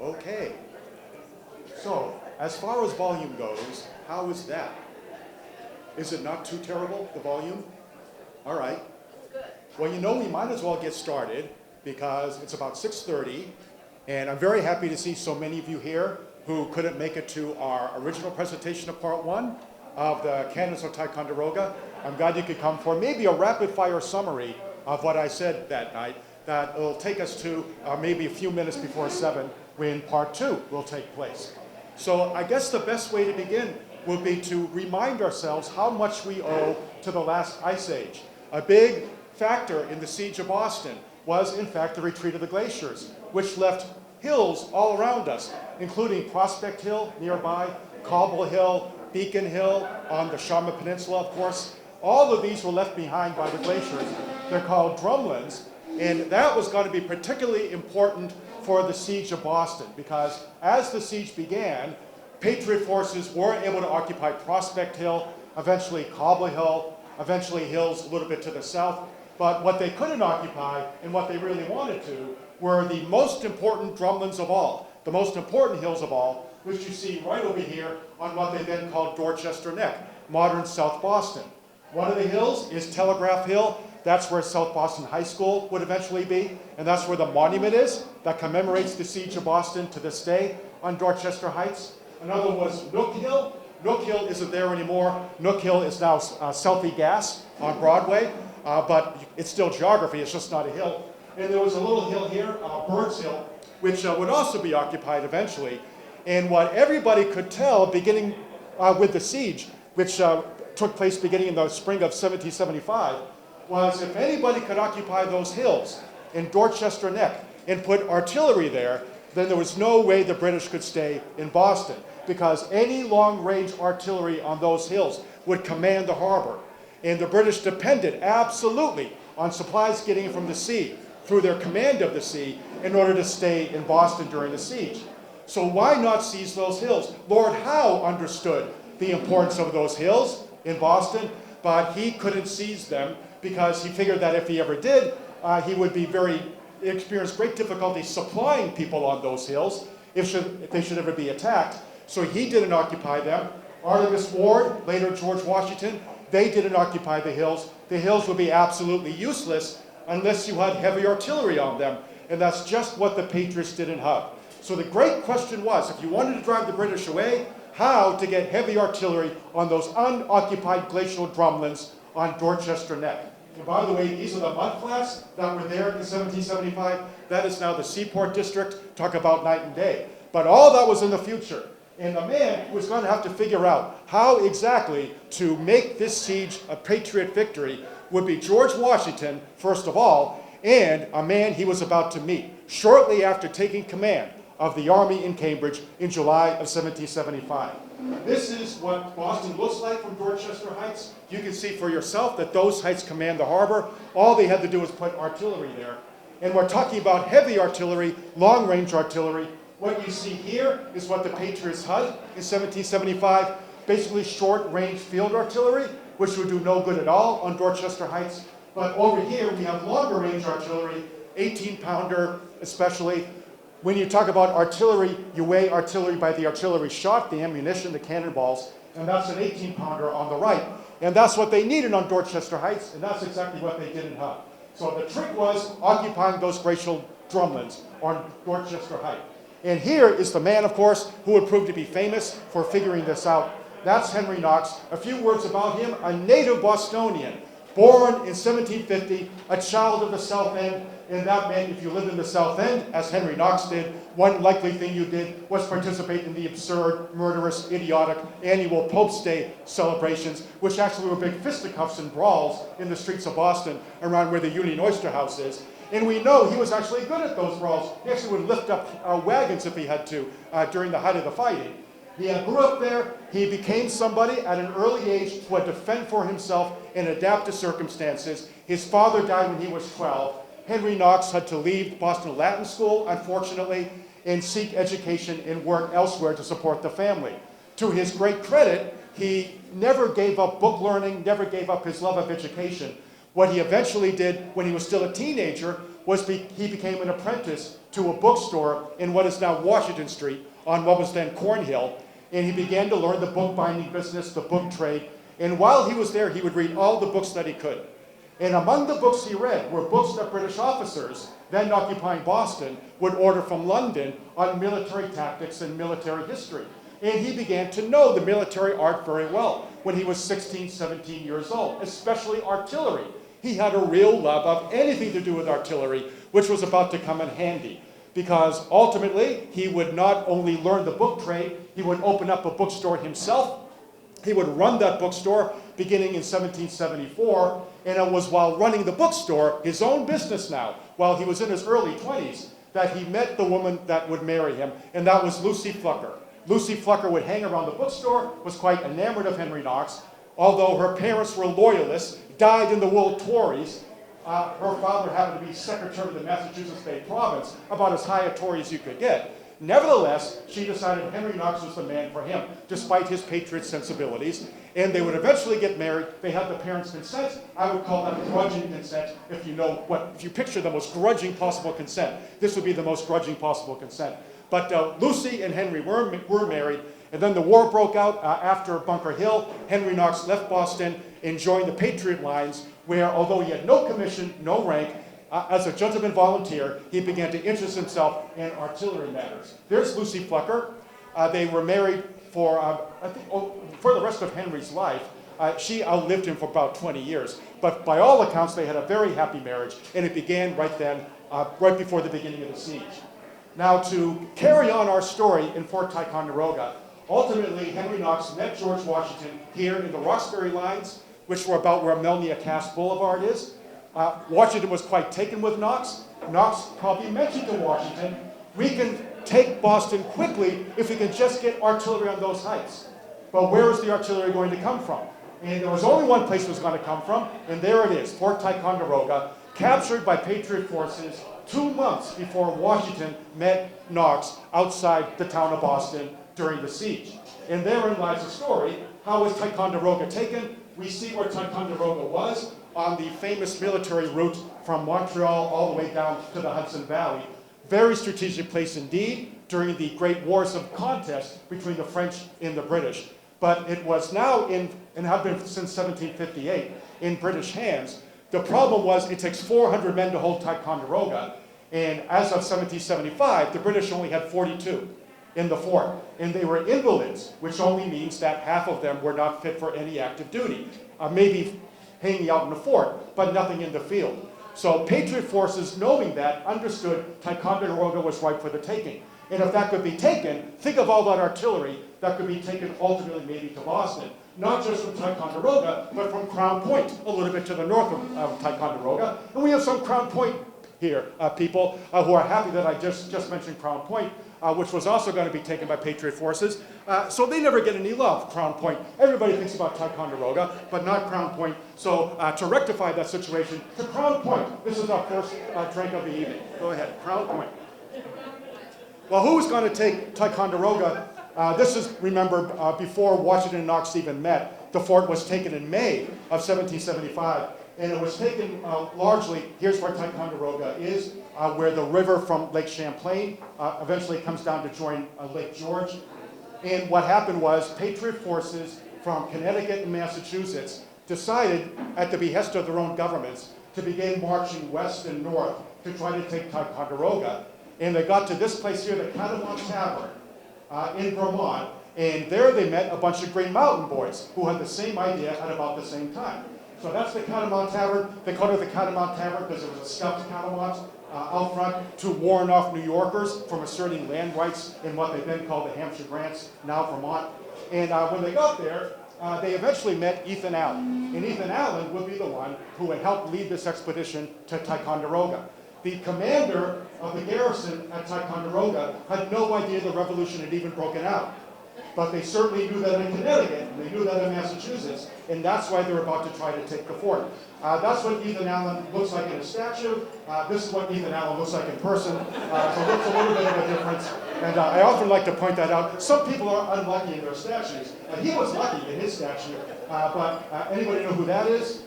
Okay. So, as far as volume goes, how is that? Is it not too terrible, the volume? All right. Good. Well, we might as well get started because it's about 6:30, and I'm very happy to see so many of you here who couldn't make it to our original presentation of part one of the Canons of Ticonderoga. I'm glad you could come for maybe a rapid-fire summary of what I said that night. That will take us to maybe a few minutes before 7 when part two will take place. So I guess the best way to begin would be to remind ourselves how much we owe to the last ice age. A big factor in the siege of Boston was, in fact, the retreat of the glaciers, which left hills all around us, including Prospect Hill nearby, Cobble Hill, Beacon Hill, on the Shawmut Peninsula, of course. All of these were left behind by the glaciers. They're called drumlins, and that was going to be particularly important for the siege of Boston, because as the siege began, Patriot forces were able to occupy Prospect Hill, eventually Cobble Hill, eventually hills a little bit to the south. But what they couldn't occupy, and what they really wanted to, were the most important drumlins of all, the most important hills of all, which you see right over here on what they then called Dorchester Neck, modern South Boston. One of the hills is Telegraph Hill. That's where South Boston High School would eventually be, and that's where the monument is that commemorates the siege of Boston to this day on Dorchester Heights. Another was Nook Hill. Nook Hill isn't there anymore. Nook Hill is now Southie Gas on Broadway, but it's still geography, it's just not a hill. And there was a little hill here, Birds Hill, which would also be occupied eventually. And what everybody could tell beginning with the siege, which took place beginning in the spring of 1775, was if anybody could occupy those hills in Dorchester Neck and put artillery there, then there was no way the British could stay in Boston, because any long-range artillery on those hills would command the harbor. And the British depended absolutely on supplies getting from the sea through their command of the sea in order to stay in Boston during the siege. So why not seize those hills? Lord Howe understood the importance of those hills in Boston, but he couldn't seize them because he figured that if he ever did, he would be experience great difficulty supplying people on those hills if they should ever be attacked. So he didn't occupy them. Artemus Ward, later George Washington, they didn't occupy the hills. The hills would be absolutely useless unless you had heavy artillery on them, and that's just what the Patriots didn't have. So the great question was, if you wanted to drive the British away, how to get heavy artillery on those unoccupied glacial drumlins on Dorchester Neck. And by the way, these are the mud flats that were there in 1775. That is now the Seaport District. Talk about night and day. But all that was in the future. And the man who was going to have to figure out how exactly to make this siege a Patriot victory would be George Washington, first of all, and a man he was about to meet shortly after taking command of the army in Cambridge in July of 1775. This is what Boston looks like from Dorchester Heights. You can see for yourself that those heights command the harbor. All they had to do was put artillery there. And we're talking about heavy artillery, long-range artillery. What you see here is what the Patriots had in 1775, basically short-range field artillery, which would do no good at all on Dorchester Heights. But over here we have longer-range artillery, 18-pounder especially. When you talk about artillery, you weigh artillery by the artillery shot, the ammunition, the cannonballs, and that's an 18-pounder on the right. And that's what they needed on Dorchester Heights, and that's exactly what they didn't have. So the trick was occupying those glacial drumlins on Dorchester Heights. And here is the man, of course, who would prove to be famous for figuring this out. That's Henry Knox. A few words about him: a native Bostonian, born in 1750, a child of the South End. And that meant if you lived in the South End, as Henry Knox did, one likely thing you did was participate in the absurd, murderous, idiotic annual Pope's Day celebrations, which actually were big fisticuffs and brawls in the streets of Boston around where the Union Oyster House is. And we know he was actually good at those brawls. He actually would lift up wagons if he had to during the height of the fighting. He grew up there. He became somebody at an early age who had to fend for himself and adapt to circumstances. His father died when he was 12. Henry Knox had to leave Boston Latin School, unfortunately, and seek education and work elsewhere to support the family. To his great credit, he never gave up book learning, never gave up his love of education. What he eventually did when he was still a teenager was he became an apprentice to a bookstore in what is now Washington Street on what was then Cornhill, and he began to learn the bookbinding business, the book trade, and while he was there, he would read all the books that he could. And among the books he read were books that British officers, then occupying Boston, would order from London on military tactics and military history. And he began to know the military art very well when he was 16, 17 years old, especially artillery. He had a real love of anything to do with artillery, which was about to come in handy. Because ultimately, he would not only learn the book trade, he would open up a bookstore himself. He would run that bookstore beginning in 1774, and it was while running the bookstore, his own business now, while he was in his early 20s, that he met the woman that would marry him, and that was Lucy Flucker. Lucy Flucker would hang around the bookstore, was quite enamored of Henry Knox. Although her parents were loyalists, died in the World Tories, her father happened to be Secretary of the Massachusetts Bay Province, about as high a Tory as you could get. Nevertheless, she decided Henry Knox was the man for him, despite his patriot sensibilities, and they would eventually get married. They had the parents' consent. I would call that grudging consent. If you picture the most grudging possible consent, this would be the most grudging possible consent. But Lucy and Henry were married, and then the war broke out after Bunker Hill. Henry Knox left Boston and joined the Patriot lines, where although he had no commission, no rank, as a gentleman volunteer, he began to interest himself in artillery matters. There's Lucy Flucker. They were married for, I think, for the rest of Henry's life. She outlived him for about 20 years. But by all accounts, they had a very happy marriage, and it began right then, right before the beginning of the siege. Now, to carry on our story in Fort Ticonderoga, ultimately, Henry Knox met George Washington here in the Roxbury lines, which were about where Melnia Cass Boulevard is. Washington was quite taken with Knox. Knox probably mentioned to Washington, we can take Boston quickly if we can just get artillery on those heights. But where is the artillery going to come from? And there was only one place it was going to come from, and there it is, Fort Ticonderoga, captured by Patriot forces 2 months before Washington met Knox outside the town of Boston during the siege. And therein lies the story. How was Ticonderoga taken? We see where Ticonderoga was on the famous military route from Montreal all the way down to the Hudson Valley. Very strategic place indeed during the great wars of contest between the French and the British. But it was now and had been since 1758, in British hands. The problem was it takes 400 men to hold Ticonderoga, and as of 1775, the British only had 42 in the fort, and they were invalids, which only means that half of them were not fit for any active duty. Maybe hanging out in the fort, but nothing in the field. So Patriot forces, knowing that, understood Ticonderoga was ripe for the taking. And if that could be taken, think of all that artillery that could be taken ultimately maybe to Boston. Not just from Ticonderoga, but from Crown Point, a little bit to the north of Ticonderoga. And we have some Crown Point here, people who are happy that I just mentioned Crown Point, which was also going to be taken by Patriot forces. So they never get any love, Crown Point. Everybody thinks about Ticonderoga, but not Crown Point. So to rectify that situation, to Crown Point. This is our first drink of the evening. Go ahead, Crown Point. Well, who was going to take Ticonderoga? This is, remember, before Washington and Knox even met. The fort was taken in May of 1775, and it was taken largely, here's where Ticonderoga is, where the river from Lake Champlain eventually comes down to join Lake George. And what happened was Patriot forces from Connecticut and Massachusetts decided, at the behest of their own governments, to begin marching west and north to try to take Ticonderoga. And they got to this place here, the Catamount Tavern in Vermont, and there they met a bunch of Green Mountain boys who had the same idea at about the same time. So that's the Catamount Tavern. They called it the Catamount Tavern because it was a stuffed catamount out front to warn off New Yorkers from asserting land rights in what they then called the Hampshire Grants, now Vermont. And when they got there, they eventually met Ethan Allen. And Ethan Allen would be the one who would help lead this expedition to Ticonderoga. The commander of the garrison at Ticonderoga had no idea the revolution had even broken out. But they certainly knew that in Connecticut, and they knew that in Massachusetts, and that's why they're about to try to take the fort. That's what Ethan Allen looks like in a statue. This is what Ethan Allen looks like in person. So there's a little bit of a difference. And I often like to point that out. Some people are unlucky in their statues. He was lucky in his statue, but anybody know who that is?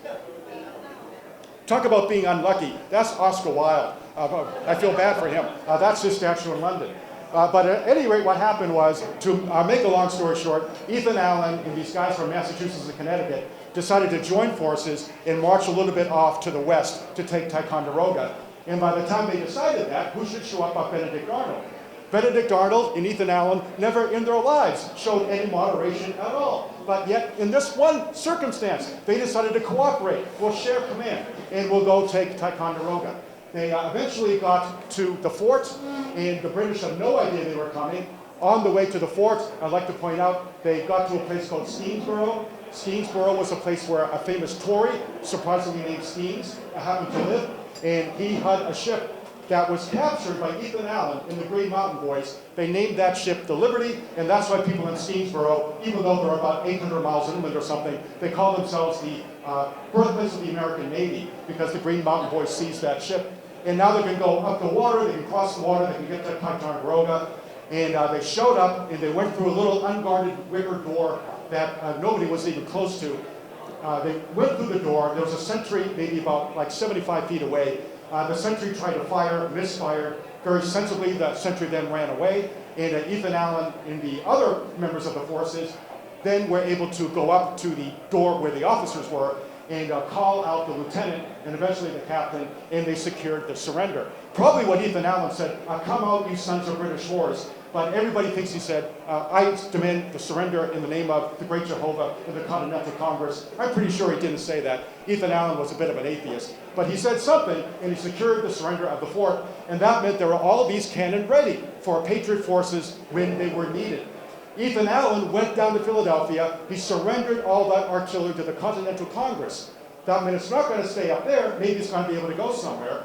Talk about being unlucky. That's Oscar Wilde. I feel bad for him. That's his statue in London. But at any rate, what happened was, to make a long story short, Ethan Allen and these guys from Massachusetts and Connecticut decided to join forces and march a little bit off to the west to take Ticonderoga. And by the time they decided that, who should show up but Benedict Arnold? Benedict Arnold and Ethan Allen never in their lives showed any moderation at all. But yet, in this one circumstance, they decided to cooperate. We'll share command, and we'll go take Ticonderoga. They eventually got to the fort, and the British had no idea they were coming. On the way to the fort, I'd like to point out, they got to a place called Steensboro. Steensboro was a place where a famous Tory, surprisingly named Steens, happened to live. And he had a ship that was captured by Ethan Allen and the Green Mountain Boys. They named that ship the Liberty, and that's why people in Steensboro, even though they're about 800 miles inland or something, they call themselves the birthplace of the American Navy, because the Green Mountain Boys seized that ship. And now they can go up the water, they can cross the water, they can get to Ticonderoga. And they showed up, and they went through a little unguarded wicker door that nobody was even close to. They went through the door. There was a sentry maybe about like 75 feet away. The sentry tried to fire, misfired. Very sensibly, the sentry then ran away. And Ethan Allen and the other members of the forces then were able to go up to the door where the officers were and call out the lieutenant and eventually the captain, and they secured the surrender. Probably what Ethan Allen said, come out, you sons of British whores. But everybody thinks he said, I demand the surrender in the name of the great Jehovah and the Continental Congress. I'm pretty sure he didn't say that. Ethan Allen was a bit of an atheist. But he said something, and he secured the surrender of the fort, and that meant there were all of these cannon ready for Patriot forces when they were needed. Ethan Allen went down to Philadelphia. He surrendered all that artillery to the Continental Congress. That meant it's not going to stay up there. Maybe it's going to be able to go somewhere.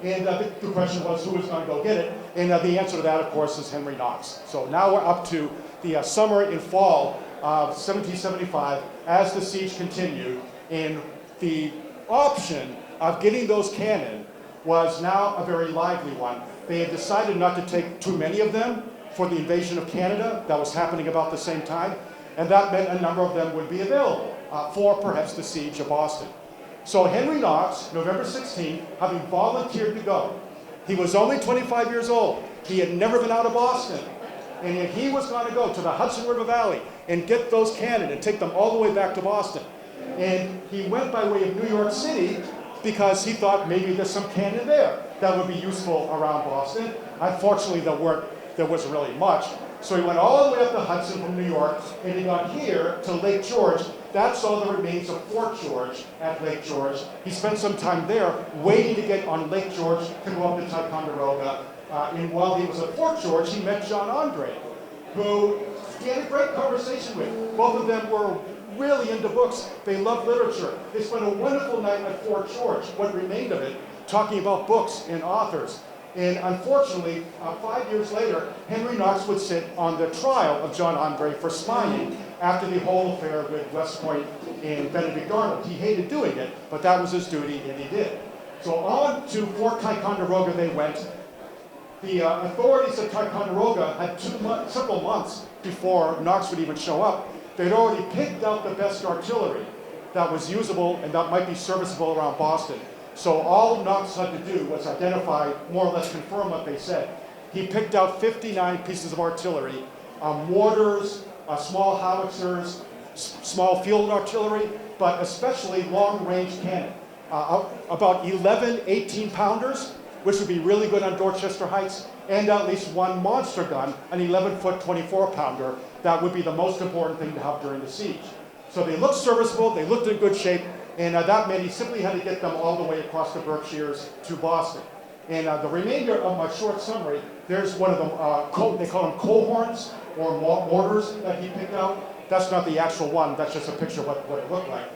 And the question was, who was going to go get it? And the answer to that, of course, is Henry Knox. So now we're up to the summer and fall of 1775 as the siege continued. And the option of getting those cannon was now a very lively one. They had decided not to take too many of them for the invasion of Canada that was happening about the same time. And that meant a number of them would be available for perhaps the siege of Boston. So Henry Knox, November 16th, having volunteered to go. He was only 25 years old. He had never been out of Boston. And yet he was going to go to the Hudson River Valley and get those cannon and take them all the way back to Boston. And he went by way of New York City because he thought maybe there's some cannon there that would be useful around Boston. Unfortunately, there wasn't really much. So he went all the way up the Hudson from New York, and he got here to Lake George. That's all the remains of Fort George at Lake George. He spent some time there waiting to get on Lake George to go up to Ticonderoga. And while he was at Fort George, he met John Andre, who he had a great conversation with. Both of them were really into books. They loved literature. They spent a wonderful night at Fort George, what remained of it, talking about books and authors. And unfortunately, 5 years later, Henry Knox would sit on the trial of John Andre for spying after the whole affair with West Point and Benedict Arnold. He hated doing it, but that was his duty, and he did. So on to Fort Ticonderoga they went. The authorities at Ticonderoga had several months before Knox would even show up. They'd already picked out the best artillery that was usable and that might be serviceable around Boston. So all Knox had to do was identify, more or less confirm what they said. He picked out 59 pieces of artillery, mortars, small howitzers, small field artillery, but especially long-range cannon. About 11 18-pounders, which would be really good on Dorchester Heights, and at least one monster gun, an 11-foot 24-pounder. That would be the most important thing to have during the siege. So they looked serviceable, they looked in good shape, and that meant he simply had to get them all the way across the Berkshires to Boston. And the remainder of my short summary, there's one of them, they call them cohorns or mortars that he picked out. That's not the actual one, that's just a picture of what it looked like.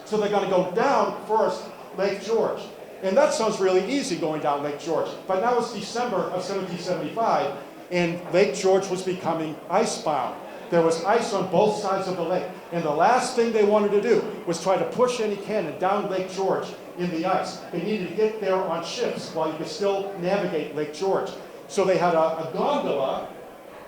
So they're going to go down first Lake George. And that sounds really easy going down Lake George. But now it's December of 1775, and Lake George was becoming icebound. There was ice on both sides of the lake. And the last thing they wanted to do was try to push any cannon down Lake George in the ice. They needed to get there on ships while you could still navigate Lake George. So they had a gondola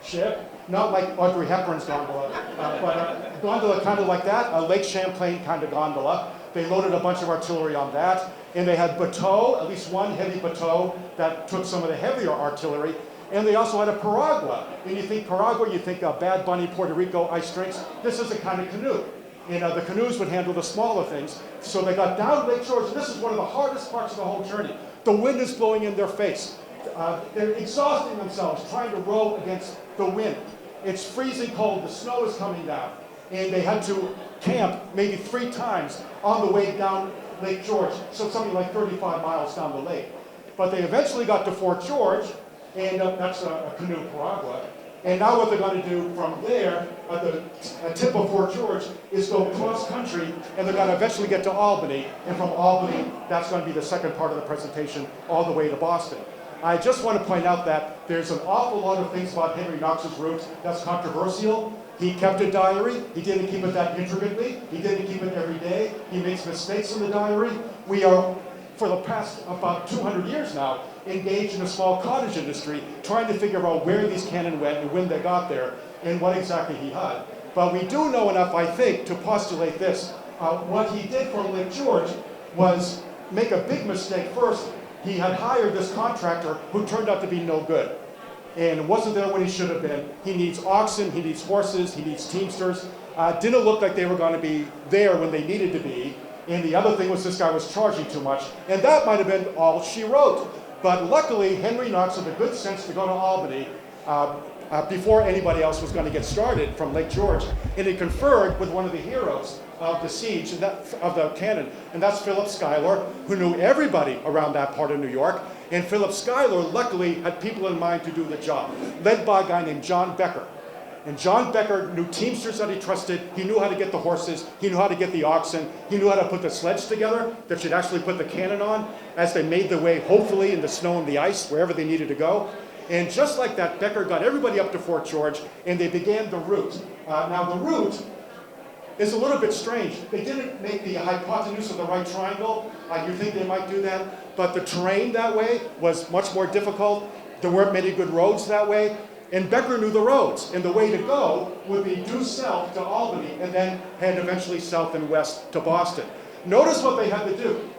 ship, not like Audrey Hepburn's gondola, but a gondola kind of like that, a Lake Champlain kind of gondola. They loaded a bunch of artillery on that. And they had bateau, at least one heavy bateau that took some of the heavier artillery. And they also had a piragua. And you think piragua, you think Bad Bunny, Puerto Rico, ice drinks. This is a kind of canoe. And the canoes would handle the smaller things. So they got down Lake George, and this is one of the hardest parts of the whole journey. The wind is blowing in their face. They're exhausting themselves trying to row against the wind. It's freezing cold, the snow is coming down. And they had to camp maybe 3 times on the way down Lake George, so something like 35 miles down the lake. But they eventually got to Fort George, and that's a canoe piragua. And now what they're going to do from there, at the tip of Fort George, is go cross country, and they're going to eventually get to Albany. And from Albany, that's going to be the second part of the presentation, all the way to Boston. I just want to point out that there's an awful lot of things about Henry Knox's route that's controversial. He kept a diary. He didn't keep it that intricately. He didn't keep it every day. He makes mistakes in the diary. We are, for the past about 200 years now, engaged in a small cottage industry, trying to figure out where these cannon went and when they got there and what exactly he had. But we do know enough, I think, to postulate this. What he did for Lake George was make a big mistake first. He had hired this contractor who turned out to be no good and wasn't there when he should have been. He needs oxen, he needs horses, he needs teamsters. Didn't look like they were going to be there when they needed to be. And the other thing was this guy was charging too much. And that might have been all she wrote. But luckily, Henry Knox had the good sense to go to Albany before anybody else was going to get started from Lake George. And he conferred with one of the heroes of the siege, of the cannon, and that's Philip Schuyler, who knew everybody around that part of New York. And Philip Schuyler, luckily, had people in mind to do the job, led by a guy named John Becker. And John Becker knew teamsters that he trusted. He knew how to get the horses. He knew how to get the oxen. He knew how to put the sledge together that should actually put the cannon on as they made their way, hopefully, in the snow and the ice, wherever they needed to go. And just like that, Becker got everybody up to Fort George, and they began the route. Now, the route is a little bit strange. They didn't make the hypotenuse of the right triangle. You think they might do that, but the terrain that way was much more difficult. There weren't many good roads that way, and Becker knew the roads, and the way to go would be due south to Albany, and then head eventually south and west to Boston. Notice what they had to do.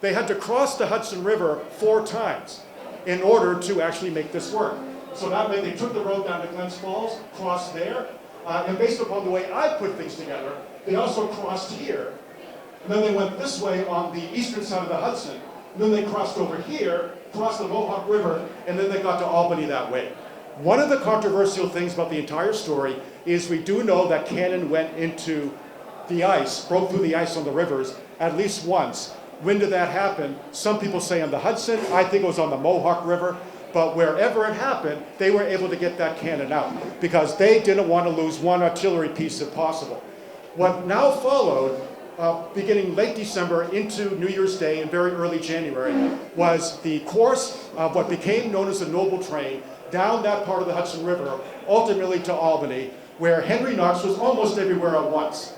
They had to cross the Hudson River 4 times in order to actually make this work. So that meant they took the road down to Glens Falls, crossed there, and based upon the way I put things together, they also crossed here. And then they went this way on the eastern side of the Hudson. And then they crossed over here, crossed the Mohawk River, and then they got to Albany that way. One of the controversial things about the entire story is we do know that cannon went into the ice, broke through the ice on the rivers at least once. When did that happen? Some people say on the Hudson. I think it was on the Mohawk River. But wherever it happened, they were able to get that cannon out because they didn't want to lose one artillery piece if possible. What now followed, beginning late December into New Year's Day and very early January, was the course of what became known as the Noble Train down that part of the Hudson River, ultimately to Albany, where Henry Knox was almost everywhere at once.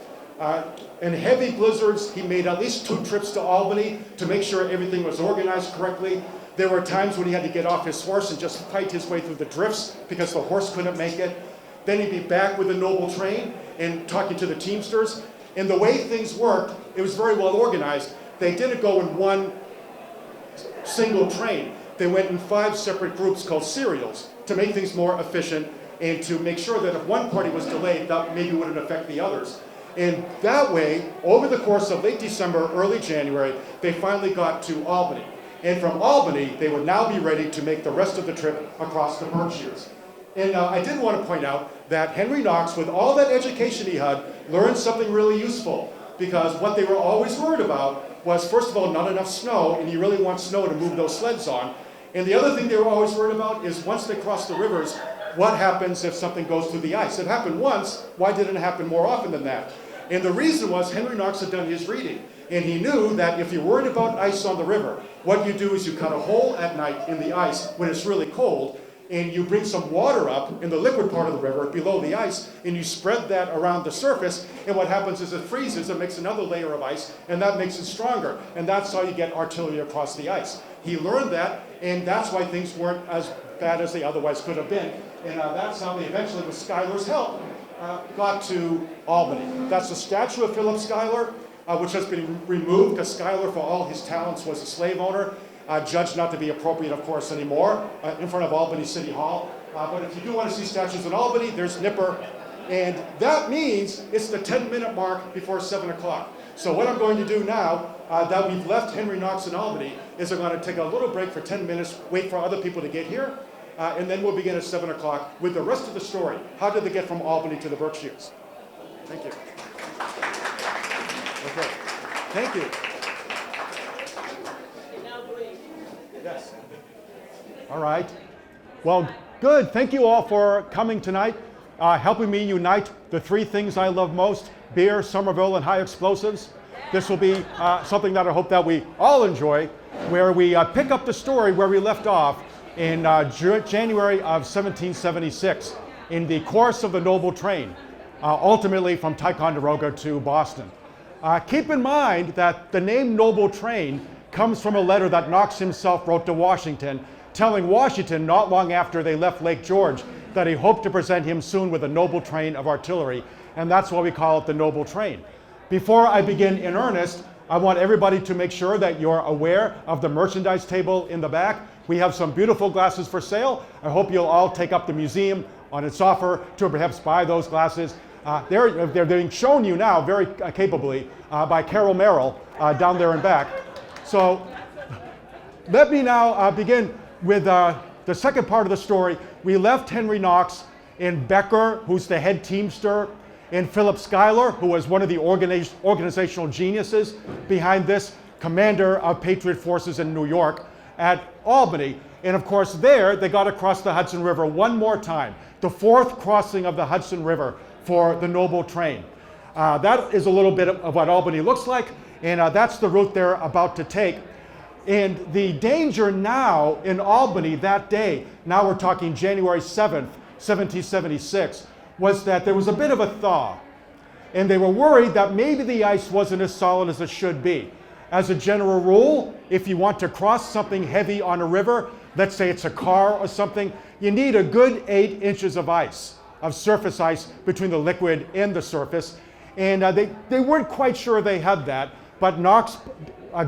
In heavy blizzards, he made at least 2 trips to Albany to make sure everything was organized correctly. There were times when he had to get off his horse and just fight his way through the drifts because the horse couldn't make it. Then he'd be back with the Noble Train and talking to the teamsters. And the way things worked, it was very well organized. They didn't go in one single train. They went in 5 separate groups called serials to make things more efficient and to make sure that if one party was delayed, that maybe wouldn't affect the others. And that way, over the course of late December, early January, they finally got to Albany. And from Albany, they would now be ready to make the rest of the trip across the Berkshires. And I did want to point out that Henry Knox, with all that education he had, learned something really useful. Because what they were always worried about was, first of all, not enough snow, and you really want snow to move those sleds on. And the other thing they were always worried about is once they cross the rivers, what happens if something goes through the ice? It happened once, why didn't it happen more often than that? And the reason was Henry Knox had done his reading. And he knew that if you're worried about ice on the river, what you do is you cut a hole at night in the ice when it's really cold, and you bring some water up in the liquid part of the river below the ice, and you spread that around the surface, and what happens is it freezes, it makes another layer of ice, and that makes it stronger. And that's how you get artillery across the ice. He learned that, and that's why things weren't as bad as they otherwise could have been. And that's how they eventually, with Schuyler's help, got to Albany. That's the statue of Philip Schuyler. which has been removed because Schuyler, for all his talents, was a slave owner, judged not to be appropriate, of course, anymore, in front of Albany City Hall. But if you do want to see statues in Albany, there's Nipper. And that means it's the 10-minute mark before 7 o'clock. So what I'm going to do now, that we've left Henry Knox in Albany, is I'm going to take a little break for 10 minutes, wait for other people to get here, and then we'll begin at 7 o'clock with the rest of the story. How did they get from Albany to the Berkshires? Thank you. Okay. Thank you. Yes. All right. Well, good. Thank you all for coming tonight, helping me unite the three things I love most: beer, Somerville, and high explosives. This will be something that I hope that we all enjoy, where we pick up the story where we left off in January of 1776 in the course of the Noble Train, ultimately from Ticonderoga to Boston. Keep in mind that the name Noble Train comes from a letter that Knox himself wrote to Washington, telling Washington not long after they left Lake George that he hoped to present him soon with a noble train of artillery, and that's why we call it the Noble Train. Before I begin in earnest, I want everybody to make sure that you're aware of the merchandise table in the back. We have some beautiful glasses for sale. I hope you'll all take up the museum on its offer to perhaps buy those glasses. They're being shown you now very capably by Carol Merrill down there in back. So let me now begin with the second part of the story. We left Henry Knox in Becker, who's the head teamster, and Philip Schuyler, who was one of the organizational geniuses behind this, commander of Patriot forces in New York, at Albany. And of course there, they got across the Hudson River one more time, the fourth crossing of the Hudson River for the Noble Train. That is a little bit of what Albany looks like, and that's the route they're about to take. And the danger now in Albany that day, now we're talking January 7th, 1776, was that there was a bit of a thaw. And they were worried that maybe the ice wasn't as solid as it should be. As a general rule, if you want to cross something heavy on a river, let's say it's a car or something, you need a good 8 inches of ice, of surface ice between the liquid and the surface. And they weren't quite sure they had that, but Knox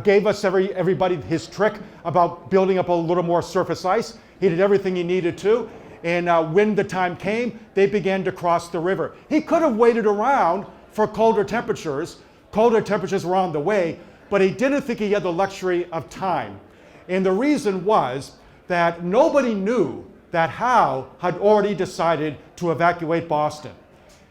gave us everybody his trick about building up a little more surface ice. He did everything he needed to, and when the time came, they began to cross the river. He could have waited around for colder temperatures. Colder temperatures were on the way, but he didn't think he had the luxury of time. And the reason was that nobody knew that Howe had already decided to evacuate Boston.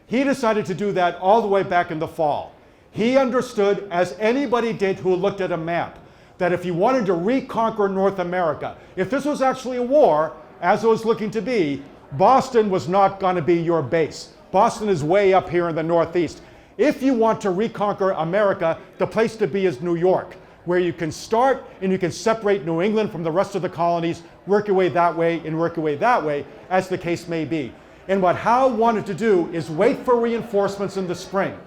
He decided to do that all the way back in the fall. He understood, as anybody did who looked at a map, that if you wanted to reconquer North America, if this was actually a war, as it was looking to be, Boston was not going to be your base. Boston is way up here in the Northeast. If you want to reconquer America, the place to be is New York, where you can start and you can separate New England from the rest of the colonies, work your way that way and work your way that way, as the case may be. And what Howe wanted to do is wait for reinforcements in the spring.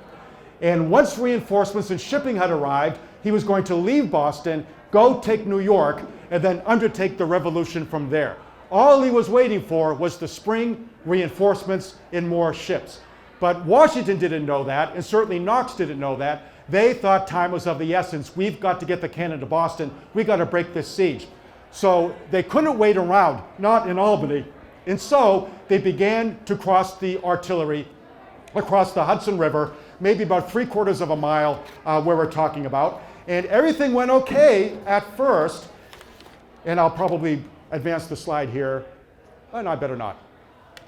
And once reinforcements and shipping had arrived, he was going to leave Boston, go take New York, and then undertake the revolution from there. All he was waiting for was the spring, reinforcements, and more ships. But Washington didn't know that, and certainly Knox didn't know that. They thought time was of the essence. We've got to get the cannon to Boston. We've got to break this siege. So they couldn't wait around, not in Albany. And so they began to cross the artillery across the Hudson River, maybe about 3/4 of a mile where we're talking about. And everything went okay at first. And I'll probably advance the slide here. Oh, no, I better not.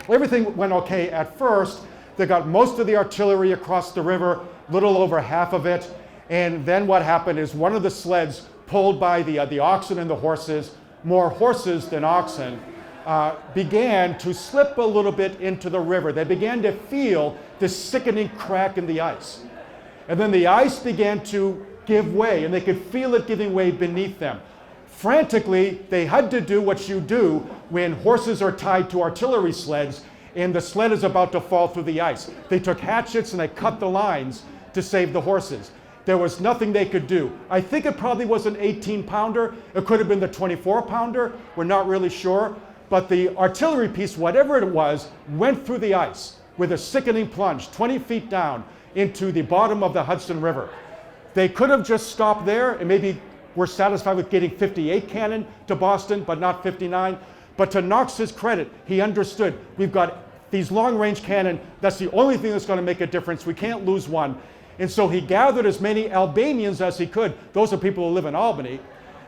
Everything went okay at first. They got most of the artillery across the river, little over half of it. And then what happened is one of the sleds pulled by the oxen and the horses, more horses than oxen, began to slip a little bit into the river. They began to feel this sickening crack in the ice. And then the ice began to give way, and they could feel it giving way beneath them. Frantically, they had to do what you do when horses are tied to artillery sleds and the sled is about to fall through the ice. They took hatchets and they cut the lines to save the horses. There was nothing they could do. I think it probably was an 18-pounder. It could have been the 24-pounder. We're not really sure. But the artillery piece, whatever it was, went through the ice with a sickening plunge, 20 feet down into the bottom of the Hudson River. They could have just stopped there and maybe were satisfied with getting 58 cannon to Boston, but not 59. But to Knox's credit, he understood we've got these long-range cannon. That's the only thing that's going to make a difference. We can't lose one. And so he gathered as many Albanians as he could. Those are people who live in Albany.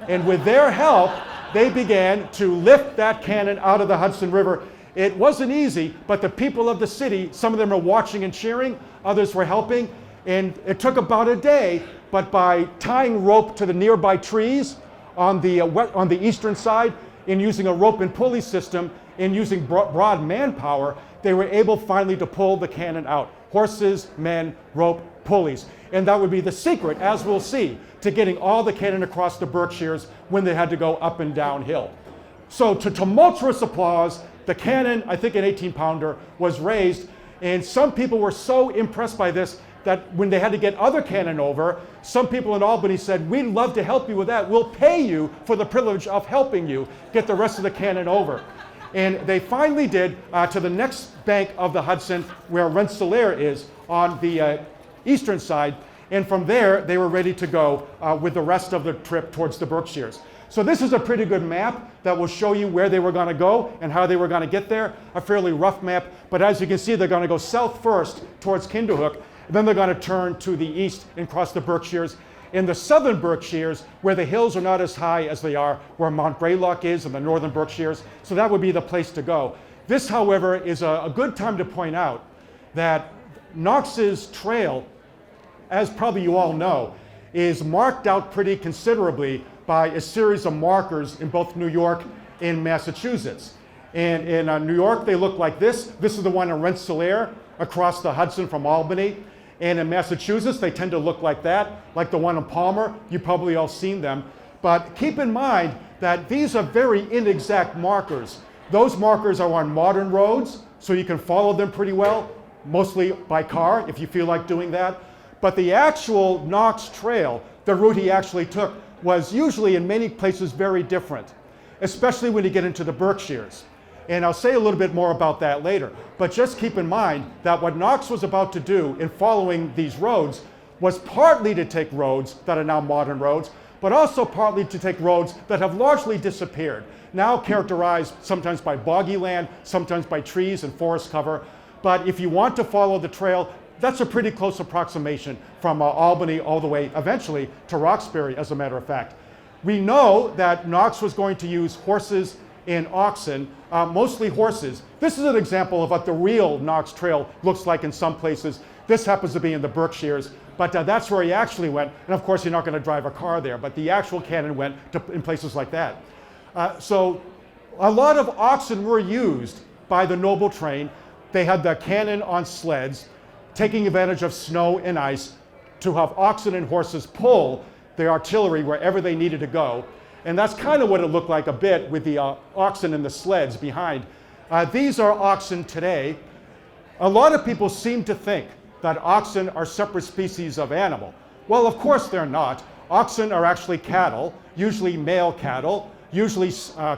And with their help, they began to lift that cannon out of the Hudson River. It wasn't easy, but the people of the city, some of them were watching and cheering, others were helping. And it took about a day, but by tying rope to the nearby trees on the eastern side and using a rope and pulley system and using broad manpower, they were able finally to pull the cannon out. Horses, men, rope, pulleys. And that would be the secret, as we'll see, to getting all the cannon across the Berkshires when they had to go up and downhill. So to tumultuous applause, the cannon, I think an 18-pounder, was raised. And some people were so impressed by this that when they had to get other cannon over, some people in Albany said, we'd love to help you with that. We'll pay you for the privilege of helping you get the rest of the cannon over. And they finally did to the next bank of the Hudson where Rensselaer is on the eastern side. And from there, they were ready to go with the rest of the trip towards the Berkshires. So this is a pretty good map that will show you where they were going to go and how they were going to get there. A fairly rough map, but as you can see, they're going to go south first towards Kinderhook, and then they're going to turn to the east and cross the Berkshires. In the southern Berkshires, where the hills are not as high as they are where Mount Greylock is in the northern Berkshires, so that would be the place to go. This, however, is a good time to point out that Knox's trail, as probably you all know, is marked out pretty considerably by a series of markers in both New York and Massachusetts. And in New York, they look like this. This is the one in Rensselaer across the Hudson from Albany. And in Massachusetts, they tend to look like that, like the one in Palmer. You've probably all seen them. But keep in mind that these are very inexact markers. Those markers are on modern roads, so you can follow them pretty well, mostly by car, if you feel like doing that. But the actual Knox Trail, the route he actually took, was usually in many places very different, especially when you get into the Berkshires. And I'll say a little bit more about that later. But just keep in mind that what Knox was about to do in following these roads was partly to take roads that are now modern roads, but also partly to take roads that have largely disappeared, now characterized sometimes by boggy land, sometimes by trees and forest cover. But if you want to follow the trail, that's a pretty close approximation from Albany all the way eventually to Roxbury, as a matter of fact. We know that Knox was going to use horses and oxen, mostly horses. This is an example of what the real Knox Trail looks like in some places. This happens to be in the Berkshires, but that's where he actually went. And of course, you're not going to drive a car there, but the actual cannon went in places like that. So a lot of oxen were used by the noble train. They had the cannon on sleds, taking advantage of snow and ice to have oxen and horses pull the artillery wherever they needed to go. And that's kind of what it looked like a bit with the oxen and the sleds behind. These are oxen today. A lot of people seem to think that oxen are separate species of animal. Well, of course they're not. Oxen are actually cattle, usually male cattle, usually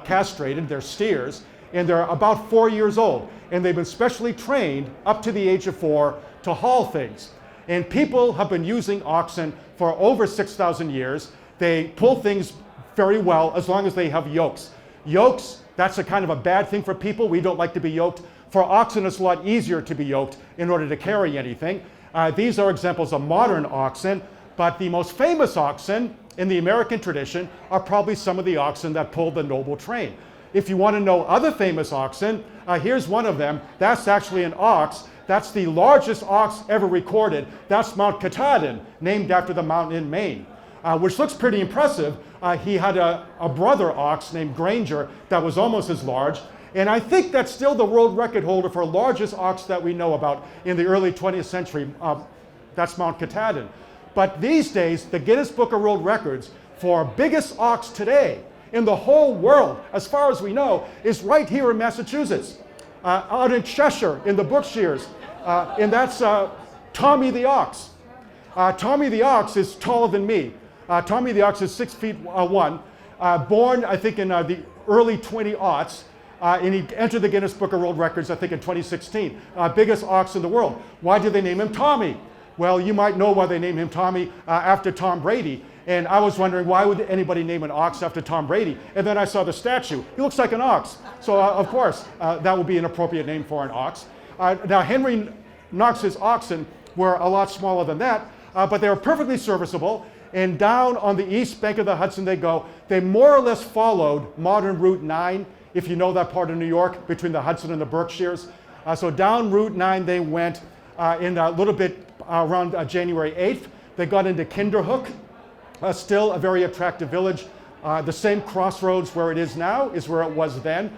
castrated, they're steers, and they're about 4 years old. And they've been specially trained up to the age of 4 to haul things. And people have been using oxen for over 6,000 years. They pull things very well as long as they have yokes. Yokes, that's a kind of a bad thing for people. We don't like to be yoked. For oxen, it's a lot easier to be yoked in order to carry anything. These are examples of modern oxen, but the most famous oxen in the American tradition are probably some of the oxen that pulled the noble train. If you want to know other famous oxen, here's one of them. That's actually an ox. That's the largest ox ever recorded. That's Mount Katahdin, named after the mountain in Maine, which looks pretty impressive. He had a brother ox named Granger that was almost as large. And I think that's still the world record holder for largest ox that we know about in the early 20th century. That's Mount Katahdin. But these days, the Guinness Book of World Records for biggest ox today in the whole world, as far as we know, is right here in Massachusetts, out in Cheshire, in the Berkshires, and that's Tommy the ox. Tommy the ox is taller than me. Tommy the ox is 6 feet 1, born, I think, in the early 20-aughts, and he entered the Guinness Book of World Records, I think, in 2016. Biggest ox in the world. Why did they name him Tommy? Well, you might know why they named him Tommy after Tom Brady. And I was wondering, why would anybody name an ox after Tom Brady? And then I saw the statue. He looks like an ox. So, of course, that would be an appropriate name for an ox. Now, Henry Knox's oxen were a lot smaller than that, but they were perfectly serviceable. And down on the east bank of the Hudson they go. They more or less followed modern Route 9, if you know that part of New York, between the Hudson and the Berkshires. So down Route 9 they went in a little bit around January 8th. They got into Kinderhook. Still a very attractive village. The same crossroads where it is now is where it was then.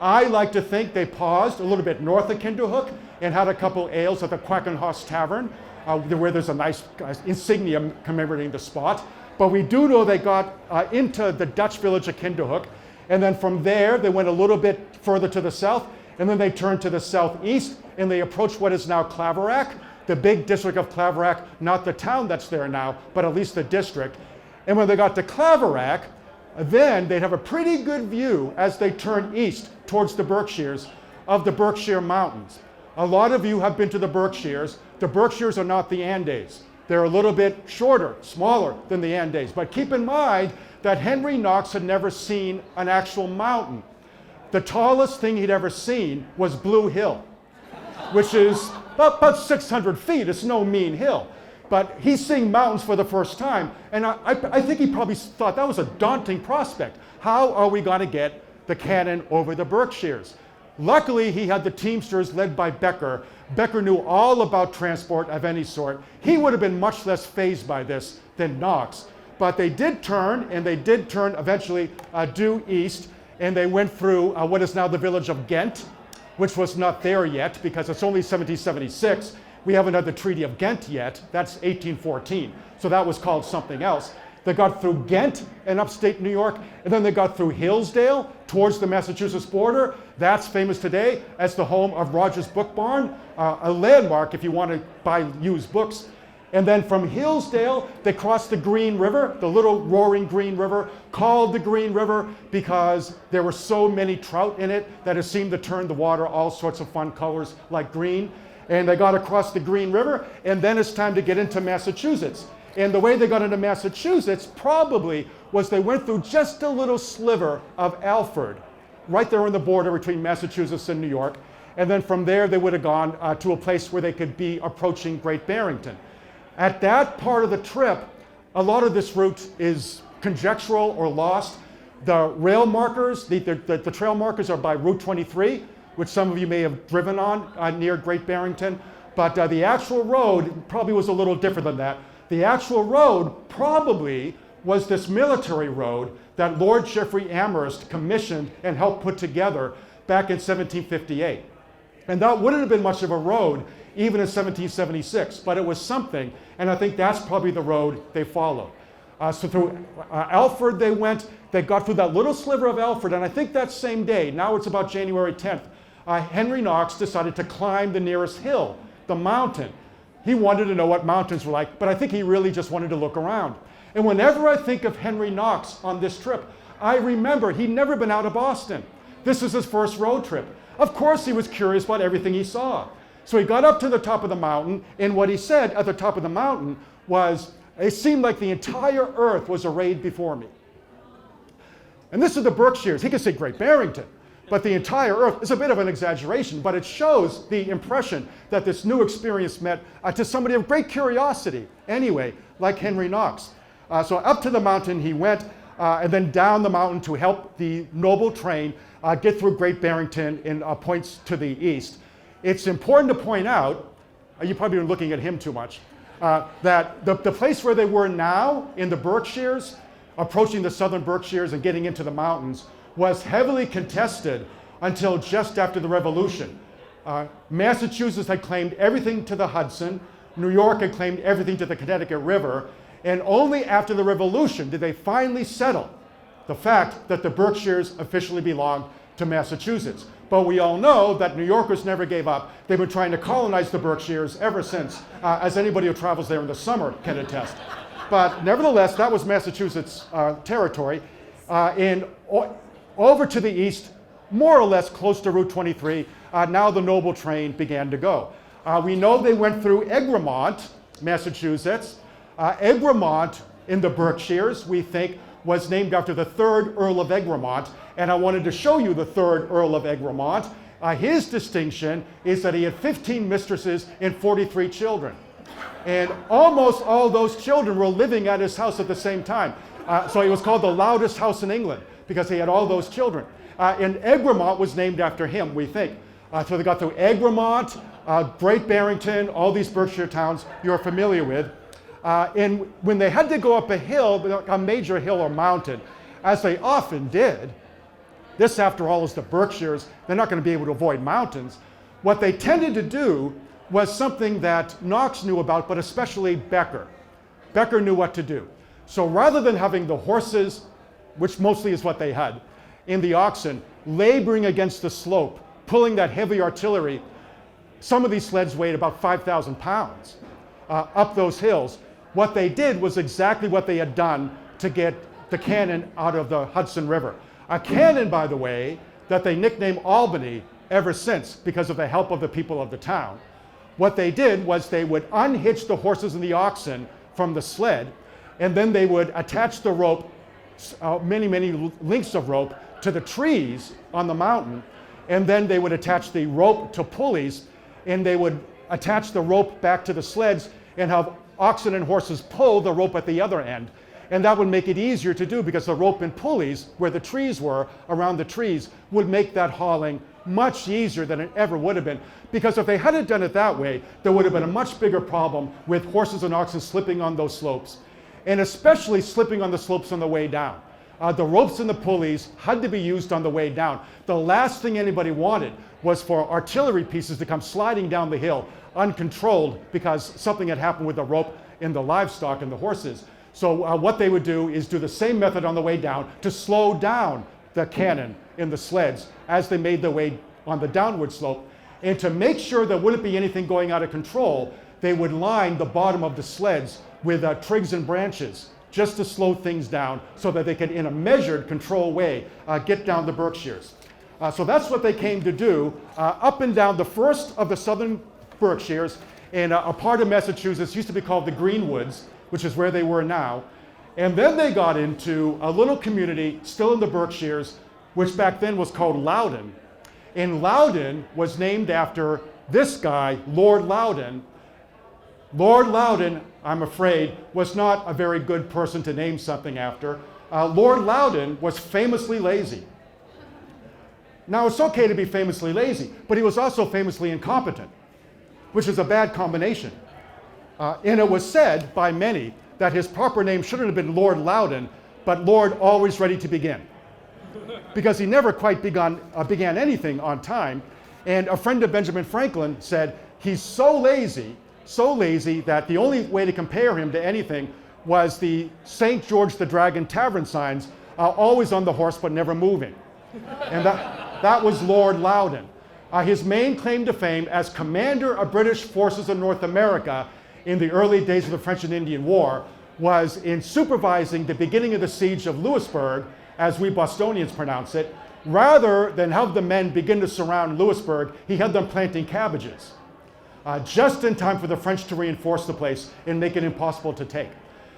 I like to think they paused a little bit north of Kinderhook and had a couple ales at the Quackenhouse Tavern, where there's a nice insignia commemorating the spot. But we do know they got into the Dutch village of Kinderhook, and then from there they went a little bit further to the south, and then they turned to the southeast, and they approached what is now Claverack, the big district of Claverack, not the town that's there now, but at least the district. And when they got to Claverack, then they'd have a pretty good view as they turned east towards the Berkshires of the Berkshire Mountains. A lot of you have been to the Berkshires. The Berkshires are not the Andes. They're a little bit shorter, smaller than the Andes. But keep in mind that Henry Knox had never seen an actual mountain. The tallest thing he'd ever seen was Blue Hill, which is about 600 feet. It's no mean hill. But he's seeing mountains for the first time, and I think he probably thought that was a daunting prospect. How are we going to get the cannon over the Berkshires? Luckily, he had the Teamsters led by Becker. Becker knew all about transport of any sort. He would have been much less fazed by this than Knox. But they did turn, and they did turn eventually due east, and they went through what is now the village of Ghent, which was not there yet because it's only 1776. We haven't had the Treaty of Ghent yet. That's 1814. So that was called something else. They got through Ghent in upstate New York, and then they got through Hillsdale towards the Massachusetts border. That's famous today as the home of Rogers Book Barn, a landmark if you want to buy used books. And then from Hillsdale, they crossed the Green River, the little roaring Green River, called the Green River because there were so many trout in it that it seemed to turn the water all sorts of fun colors like green. And they got across the Green River, and then it's time to get into Massachusetts. And the way they got into Massachusetts probably was they went through just a little sliver of Alford, right there on the border between Massachusetts and New York. And then from there, they would have gone to a place where they could be approaching Great Barrington. At that part of the trip, a lot of this route is conjectural or lost. The rail markers, the trail markers are by Route 23, which some of you may have driven on near Great Barrington. But the actual road probably was a little different than that. The actual road probably was this military road that Lord Jeffrey Amherst commissioned and helped put together back in 1758. And that wouldn't have been much of a road even in 1776, but it was something, and I think that's probably the road they followed. So through Alford they went, they got through that little sliver of Alford, and I think that same day, now it's about January 10th, Henry Knox decided to climb the nearest hill, the mountain. He wanted to know what mountains were like, but I think he really just wanted to look around. And whenever I think of Henry Knox on this trip, I remember he'd never been out of Boston. This was his first road trip. Of course he was curious about everything he saw. So he got up to the top of the mountain, and what he said at the top of the mountain was, it seemed like the entire earth was arrayed before me. And this is the Berkshires. He could say Great Barrington, but the entire earth is a bit of an exaggeration, but it shows the impression that this new experience meant to somebody of great curiosity, anyway, like Henry Knox. So up to the mountain he went, and then down the mountain to help the noble train get through Great Barrington in points to the east. It's important to point out, you probably been looking at him too much, that the place where they were now in the Berkshires, approaching the southern Berkshires and getting into the mountains, was heavily contested until just after the Revolution. Massachusetts had claimed everything to the Hudson, New York had claimed everything to the Connecticut River, and only after the Revolution did they finally settle the fact that the Berkshires officially belonged to Massachusetts. But we all know that New Yorkers never gave up. They've been trying to colonize the Berkshires ever since, as anybody who travels there in the summer can attest. But nevertheless, that was Massachusetts territory. And over to the east, more or less close to Route 23, now the noble train began to go. We know they went through Egremont, Massachusetts. Egremont in the Berkshires, we think, was named after the 3rd Earl of Egremont, and I wanted to show you the 3rd Earl of Egremont. His distinction is that he had 15 mistresses and 43 children. And almost all those children were living at his house at the same time. So he was called the loudest house in England because he had all those children. And Egremont was named after him, we think. So they got through Egremont, Great Barrington, all these Berkshire towns you're familiar with. And when they had to go up a hill, a major hill or mountain, as they often did, this after all is the Berkshires, they're not going to be able to avoid mountains. What they tended to do was something that Knox knew about, but especially Becker. Becker knew what to do. So rather than having the horses, which mostly is what they had, and the oxen laboring against the slope, pulling that heavy artillery, some of these sleds weighed about 5,000 pounds up those hills. What they did was exactly what they had done to get the cannon out of the Hudson River. A cannon, by the way, that they nicknamed Albany ever since because of the help of the people of the town. What they did was they would unhitch the horses and the oxen from the sled, and then they would attach the rope, many lengths of rope, to the trees on the mountain, and then they would attach the rope to pulleys, and they would attach the rope back to the sleds and have oxen and horses pull the rope at the other end. And that would make it easier to do because the rope and pulleys, where the trees were, around the trees, would make that hauling much easier than it ever would have been. Because if they hadn't done it that way, there would have been a much bigger problem with horses and oxen slipping on those slopes, and especially slipping on the slopes on the way down. The ropes and the pulleys had to be used on the way down. The last thing anybody wanted was for artillery pieces to come sliding down the hill uncontrolled because something had happened with the rope in the livestock and the horses. So what they would do is do the same method on the way down to slow down the cannon in the sleds as they made their way on the downward slope. And to make sure there wouldn't be anything going out of control, they would line the bottom of the sleds with twigs and branches just to slow things down so that they could, in a measured, controlled way, get down the Berkshires. So that's what they came to do up and down the first of the southern Berkshires, and a part of Massachusetts used to be called the Greenwoods, which is where they were now. And then they got into a little community still in the Berkshires, which back then was called Loudon. And Loudon was named after this guy, Lord Loudon. Lord Loudon, I'm afraid, was not a very good person to name something after. Lord Loudon was famously lazy. Now, it's okay to be famously lazy, but he was also famously incompetent, which is a bad combination. And it was said by many that his proper name shouldn't have been Lord Loudon, but Lord Always Ready to Begin, because he never quite began anything on time. And a friend of Benjamin Franklin said he's so lazy that the only way to compare him to anything was the St. George the Dragon Tavern signs, always on the horse but never moving. And that was Lord Loudon. His main claim to fame as commander of British forces in North America in the early days of the French and Indian War was in supervising the beginning of the siege of Louisbourg, as we Bostonians pronounce it. Rather than have the men begin to surround Louisbourg, he had them planting cabbages, just in time for the French to reinforce the place and make it impossible to take.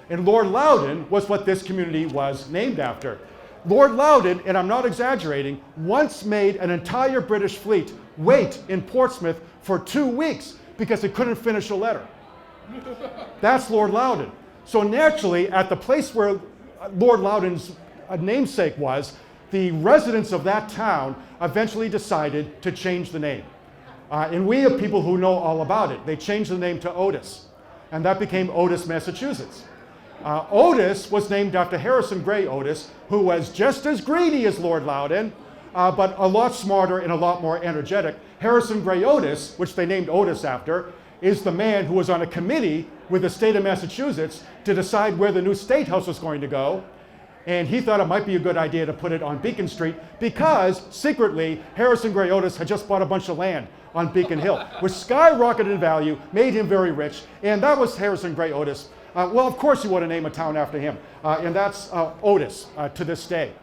And Lord Loudon was what this community was named after. Lord Loudon, and I'm not exaggerating, once made an entire British fleet wait in Portsmouth for 2 weeks because it couldn't finish a letter. That's Lord Loudon. So naturally, at the place where Lord Loudon's namesake was, the residents of that town eventually decided to change the name. And we have people who know all about it. They changed the name to Otis, and that became Otis, Massachusetts. Otis was named after Harrison Gray Otis, who was just as greedy as Lord Loudon, but a lot smarter and a lot more energetic. Harrison Gray Otis, which they named Otis after, is the man who was on a committee with the state of Massachusetts to decide where the new state house was going to go. And he thought it might be a good idea to put it on Beacon Street because secretly Harrison Gray Otis had just bought a bunch of land on Beacon Hill, which skyrocketed in value, made him very rich, and that was Harrison Gray Otis. Well, of course you want to name a town after him, and that's Otis to this day.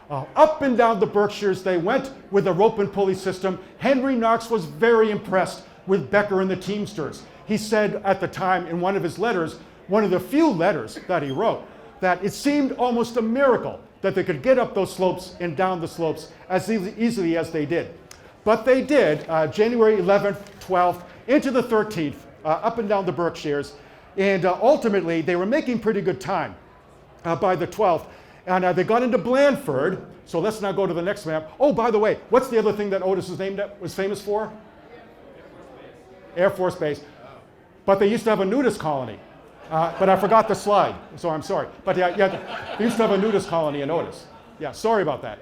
Up and down the Berkshires they went with the rope and pulley system. Henry Knox was very impressed with Becker and the Teamsters. he said at the time in one of his letters, one of the few letters that he wrote, that it seemed almost a miracle that they could get up those slopes and down the slopes as easily as they did. But they did, January 11th, 12th, into the 13th, up and down the Berkshires, and ultimately they were making pretty good time by the 12th, and they got into Blandford. So let's now go to the next map. Oh, by the way, what's the other thing that Otis was famous for? Air Force Base. But they used to have a nudist colony. But I forgot the slide, so I'm sorry. But yeah, they used to have a nudist colony in Otis. Yeah, sorry about that.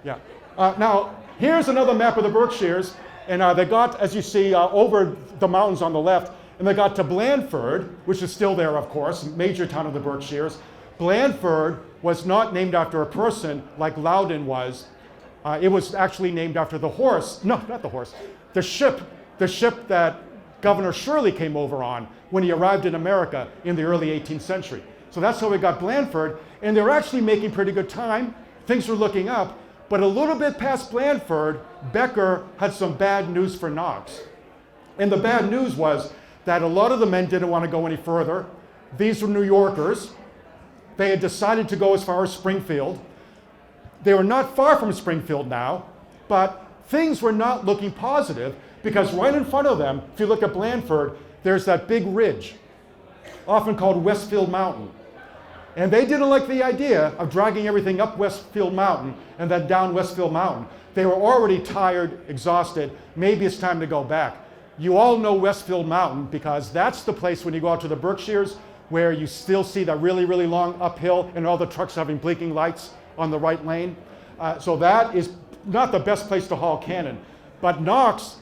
Yeah. Now, here's another map of the Berkshires, and they got, as you see, over the mountains on the left, and they got to Blandford, which is still there, of course, major town of the Berkshires. Blandford was not named after a person like Loudon was. It was actually named after the horse. No, not the horse. The ship that Governor Shirley came over on when he arrived in America in the early 18th century. So that's how we got Blandford, and they were actually making pretty good time. Things were looking up, but a little bit past Blandford, Becker had some bad news for Knox. And the bad news was that a lot of the men didn't want to go any further. These were New Yorkers. They had decided to go as far as Springfield. They were not far from Springfield now, but things were not looking positive, because right in front of them, if you look at Blandford, there's that big ridge, often called Westfield Mountain. And they didn't like the idea of dragging everything up Westfield Mountain and then down Westfield Mountain. They were already tired, exhausted. Maybe it's time to go back. You all know Westfield Mountain because that's the place when you go out to the Berkshires where you still see that really, really long uphill and all the trucks having blinking lights on the right lane. So that is not the best place to haul cannon. But Knox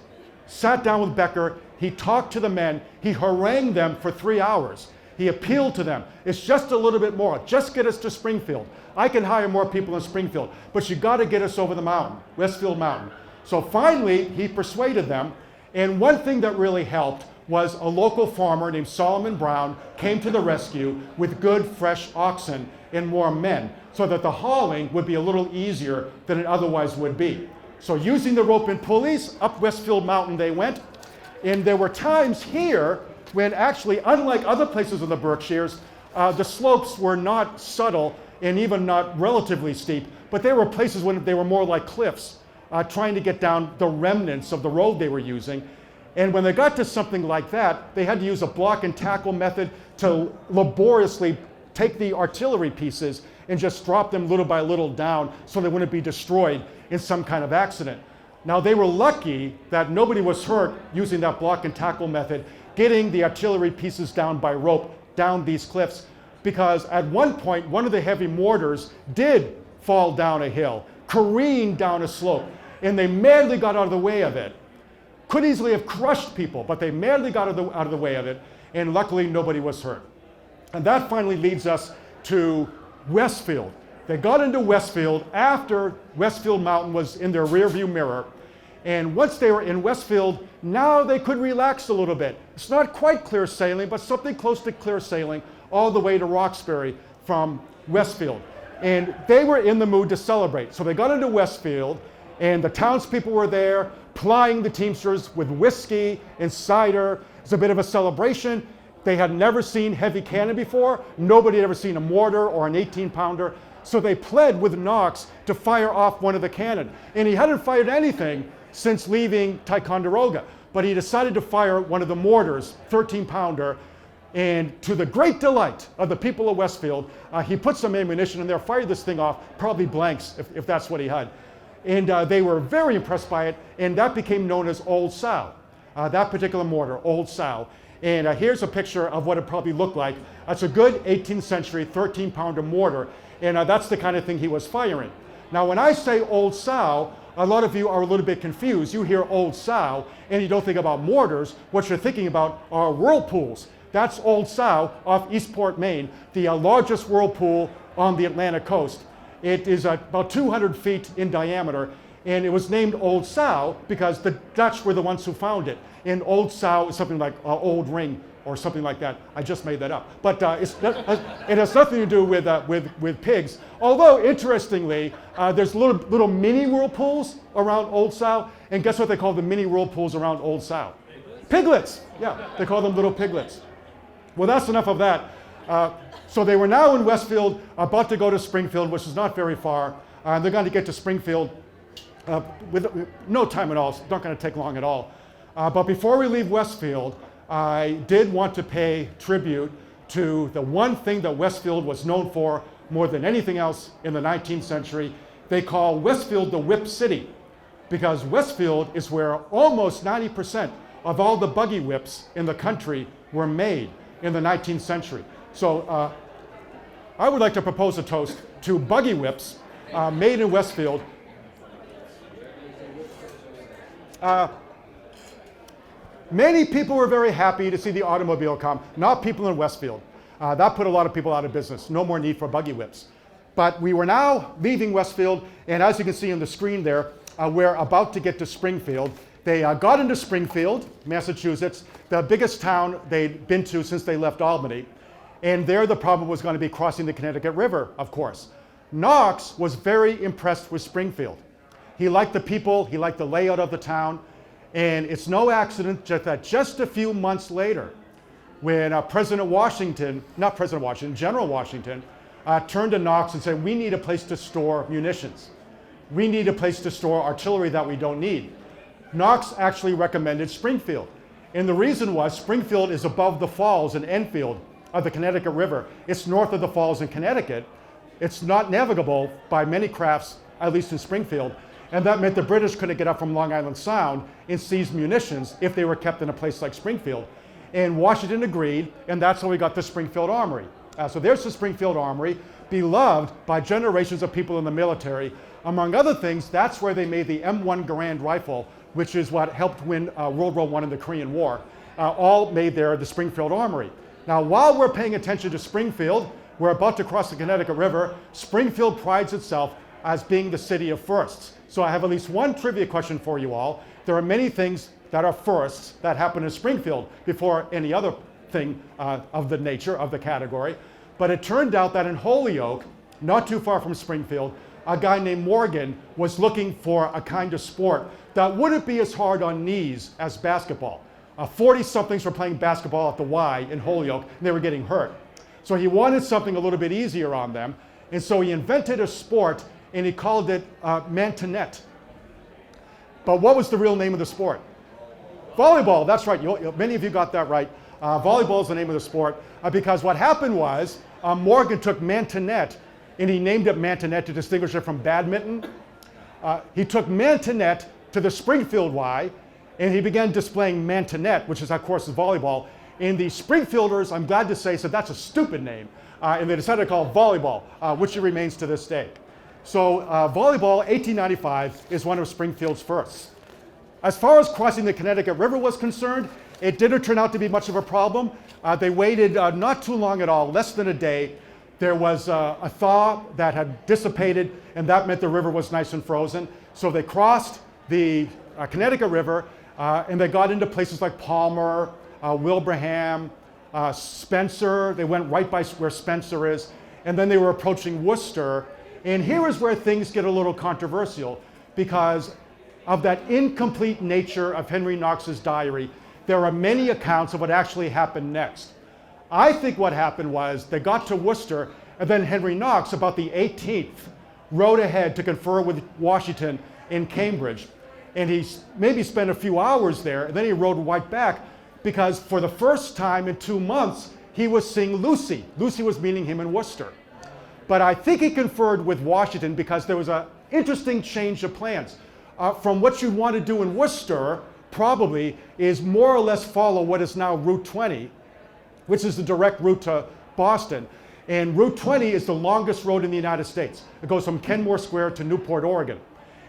sat down with Becker, he talked to the men, he harangued them for 3 hours. He appealed to them. It's just a little bit more. Just get us to Springfield. I can hire more people in Springfield, but you got to get us over the mountain, Westfield Mountain. So finally, he persuaded them, and one thing that really helped was a local farmer named Solomon Brown came to the rescue with good, fresh oxen and more men, so that the hauling would be a little easier than it otherwise would be. So using the rope and pulleys, up Westfield Mountain they went. And there were times here when actually, unlike other places in the Berkshires, the slopes were not subtle and even not relatively steep, but there were places when they were more like cliffs, trying to get down the remnants of the road they were using. And when they got to something like that, they had to use a block and tackle method to laboriously take the artillery pieces and just drop them little by little down so they wouldn't be destroyed in some kind of accident. Now they were lucky that nobody was hurt using that block and tackle method, getting the artillery pieces down by rope down these cliffs, because at one point one of the heavy mortars did fall down a hill, careened down a slope, and they madly got out of the way of it. Could easily have crushed people, but they madly got out of the way of it, and luckily nobody was hurt. And that finally leads us to Westfield. They got into Westfield after Westfield Mountain was in their rearview mirror. And once they were in Westfield, now they could relax a little bit. It's not quite clear sailing, but something close to clear sailing all the way to Roxbury from Westfield. And they were in the mood to celebrate. So they got into Westfield, and the townspeople were there, plying the Teamsters with whiskey and cider. It's a bit of a celebration. They had never seen heavy cannon before. Nobody had ever seen a mortar or an 18-pounder. So they pled with Knox to fire off one of the cannon. And he hadn't fired anything since leaving Ticonderoga. But he decided to fire one of the mortars, 13-pounder. And to the great delight of the people of Westfield, he put some ammunition in there, fired this thing off, probably blanks if that's what he had. And they were very impressed by it, and that became known as Old Sow. That particular mortar, Old Sow. And here's a picture of what it probably looked like. That's a good 18th century 13-pounder mortar, and that's the kind of thing he was firing. Now, when I say Old Sow, a lot of you are a little bit confused. You hear Old Sow, and you don't think about mortars. What you're thinking about are whirlpools. That's Old Sow off Eastport, Maine, the largest whirlpool on the Atlantic coast. It is about 200 feet in diameter, and it was named Old Sow because the Dutch were the ones who found it. And Old Sow is something like Old Ring or something like that. I just made that up. But it has nothing to do with pigs. Although, interestingly, there's little mini whirlpools around Old Sow, and guess what they call the mini whirlpools around Old Sow? Piglets, yeah, they call them little piglets. Well, that's enough of that. So they were now in Westfield, about to go to Springfield, which is not very far. They're going to get to Springfield with no time at all. It's not going to take long at all. But before we leave Westfield, I did want to pay tribute to the one thing that Westfield was known for more than anything else in the 19th century. They call Westfield the Whip City, because Westfield is where almost 90% of all the buggy whips in the country were made in the 19th century. So I would like to propose a toast to buggy whips made in Westfield. Many people were very happy to see the automobile come, not people in Westfield. That put a lot of people out of business. No more need for buggy whips. But we were now leaving Westfield, and as you can see on the screen there, we're about to get to Springfield. They got into Springfield, Massachusetts, the biggest town they'd been to since they left Albany. And there the problem was going to be crossing the Connecticut River, of course. Knox was very impressed with Springfield. He liked the people, he liked the layout of the town, and it's no accident that just a few months later, when General Washington turned to Knox and said, we need a place to store munitions. We need a place to store artillery that we don't need. Knox actually recommended Springfield. And the reason was Springfield is above the falls in Enfield of the Connecticut River. It's north of the falls in Connecticut. It's not navigable by many crafts, at least in Springfield. And that meant the British couldn't get up from Long Island Sound and seize munitions if they were kept in a place like Springfield. And Washington agreed, and that's how we got the Springfield Armory. So there's the Springfield Armory, beloved by generations of people in the military. Among other things, that's where they made the M1 Garand rifle, which is what helped win World War I in the Korean War. All made there at the Springfield Armory. Now, while we're paying attention to Springfield, we're about to cross the Connecticut River. Springfield prides itself as being the city of firsts. So I have at least one trivia question for you all. There are many things that are firsts that happened in Springfield before any other thing of the nature, of the category. But it turned out that in Holyoke, not too far from Springfield, a guy named Morgan was looking for a kind of sport that wouldn't be as hard on knees as basketball. 40-somethings were playing basketball at the Y in Holyoke, and they were getting hurt. So he wanted something a little bit easier on them, and so he invented a sport, and he called it mantonette. But what was the real name of the sport? Volleyball, that's right. Many of you got that right. Volleyball is the name of the sport, because what happened was Morgan took mantonette, and he named it mantonette to distinguish it from badminton. He took mantonette to the Springfield Y, and he began displaying mantonette, which is, of course, volleyball. And the Springfielders, I'm glad to say, said that's a stupid name, and they decided to call it volleyball, which it remains to this day. So volleyball, 1895, is one of Springfield's firsts. As far as crossing the Connecticut River was concerned, it didn't turn out to be much of a problem. They waited not too long at all, less than a day. There was a thaw that had dissipated, and that meant the river was nice and frozen. So they crossed the Connecticut River, and they got into places like Palmer, Wilbraham, Spencer. They went right by where Spencer is, and then they were approaching Worcester. And here is where things get a little controversial, because of that incomplete nature of Henry Knox's diary. There are many accounts of what actually happened next. I think what happened was they got to Worcester, and then Henry Knox, about the 18th, rode ahead to confer with Washington in Cambridge. And he maybe spent a few hours there, and then he rode right back, because for the first time in 2 months, he was seeing Lucy. Lucy was meeting him in Worcester. But I think he conferred with Washington because there was an interesting change of plans. From what you want to do in Worcester, probably, is more or less follow what is now Route 20, which is the direct route to Boston. And Route 20 is the longest road in the United States. It goes from Kenmore Square to Newport, Oregon.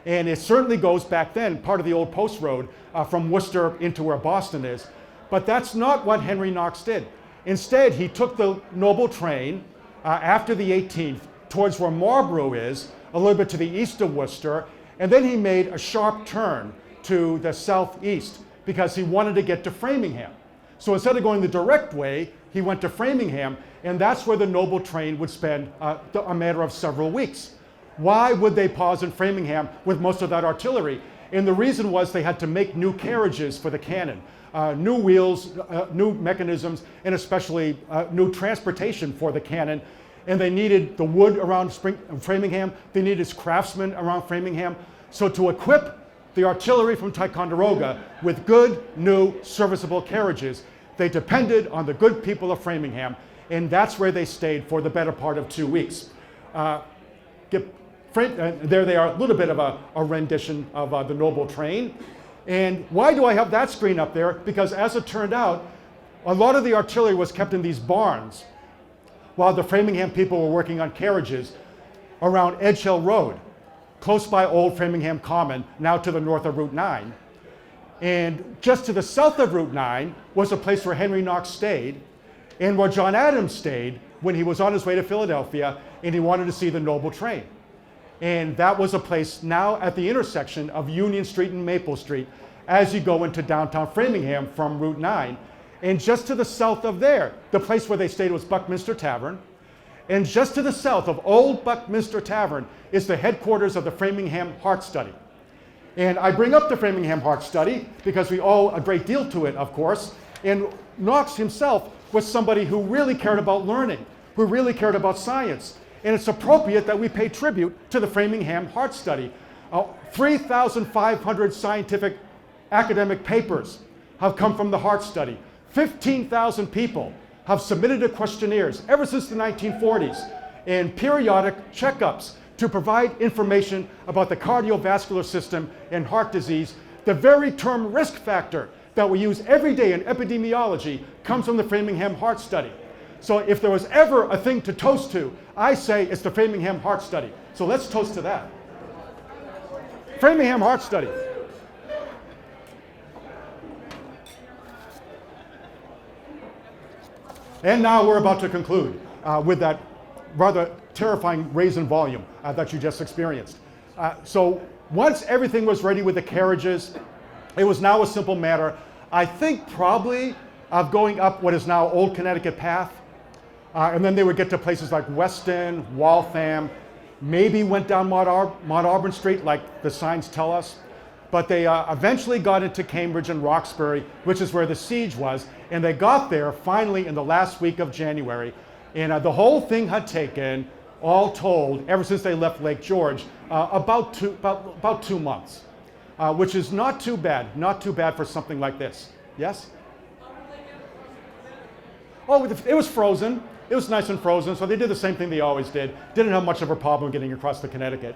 And it certainly goes back then, part of the old post road, from Worcester into where Boston is. But that's not what Henry Knox did. Instead, he took the Noble train after the 18th towards where Marlborough is, a little bit to the east of Worcester, and then he made a sharp turn to the southeast because he wanted to get to Framingham. So instead of going the direct way, he went to Framingham, and that's where the Noble train would spend a matter of several weeks. Why would they pause in Framingham with most of that artillery? And the reason was they had to make new carriages for the cannon, new wheels, new mechanisms, and especially new transportation for the cannon. And they needed the wood around Framingham. They needed craftsmen around Framingham. So to equip the artillery from Ticonderoga with good, new, serviceable carriages, they depended on the good people of Framingham, and that's where they stayed for the better part of 2 weeks. There they are, a little bit of a rendition of the Noble Train. And why do I have that screen up there? Because as it turned out, a lot of the artillery was kept in these barns while the Framingham people were working on carriages around Edge Hill Road, close by Old Framingham Common, now to the north of Route 9. And just to the south of Route 9 was a place where Henry Knox stayed and where John Adams stayed when he was on his way to Philadelphia and he wanted to see the Noble Train. And that was a place now at the intersection of Union Street and Maple Street as you go into downtown Framingham from Route 9. And just to the south of there, the place where they stayed was Buckminster Tavern. And just to the south of Old Buckminster Tavern is the headquarters of the Framingham Heart Study. And I bring up the Framingham Heart Study because we owe a great deal to it, of course. And Knox himself was somebody who really cared about learning, who really cared about science. And it's appropriate that we pay tribute to the Framingham Heart Study. 3,500 scientific academic papers have come from the Heart Study. 15,000 people have submitted questionnaires ever since the 1940s and periodic checkups to provide information about the cardiovascular system and heart disease. The very term risk factor that we use every day in epidemiology comes from the Framingham Heart Study. So if there was ever a thing to toast to, I say it's the Framingham Heart Study. So let's toast to that. Framingham Heart Study. And now we're about to conclude with that rather terrifying raise in volume that you just experienced. So once everything was ready with the carriages, it was now a simple matter, I think probably, of going up what is now Old Connecticut Path. And then they would get to places like Weston, Waltham, maybe went down Mount Auburn Street like the signs tell us. But they eventually got into Cambridge and Roxbury, which is where the siege was. And they got there finally in the last week of January. And the whole thing had taken, all told, ever since they left Lake George, about 2 months, which is not too bad for something like this. Yes? Oh, it was frozen. It was nice and frozen, so they did the same thing they always did. Didn't have much of a problem getting across the Connecticut.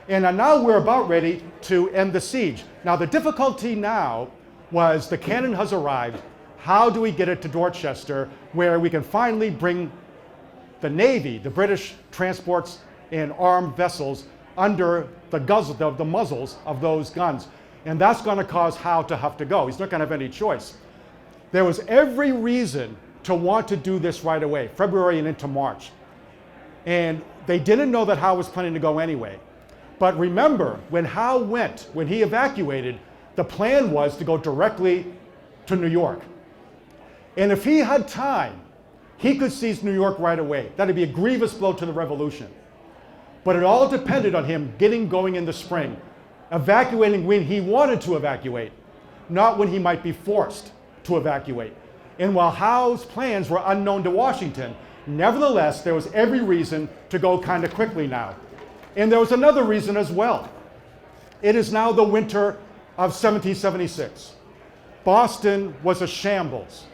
And now we're about ready to end the siege. Now the difficulty now was the cannon has arrived. How do we get it to Dorchester where we can finally bring the Navy, the British transports and armed vessels under the muzzles of those guns? And that's going to cause Howe to have to go. He's not going to have any choice. There was every reason to want to do this right away, February and into March. And they didn't know that Howe was planning to go anyway. But remember, when Howe went, when he evacuated, the plan was to go directly to New York. And if he had time, he could seize New York right away. That'd be a grievous blow to the revolution. But it all depended on him getting going in the spring, evacuating when he wanted to evacuate, not when he might be forced to evacuate. And while Howe's plans were unknown to Washington, nevertheless, there was every reason to go kind of quickly now. And there was another reason as well. It is now the winter of 1776. Boston was a shambles.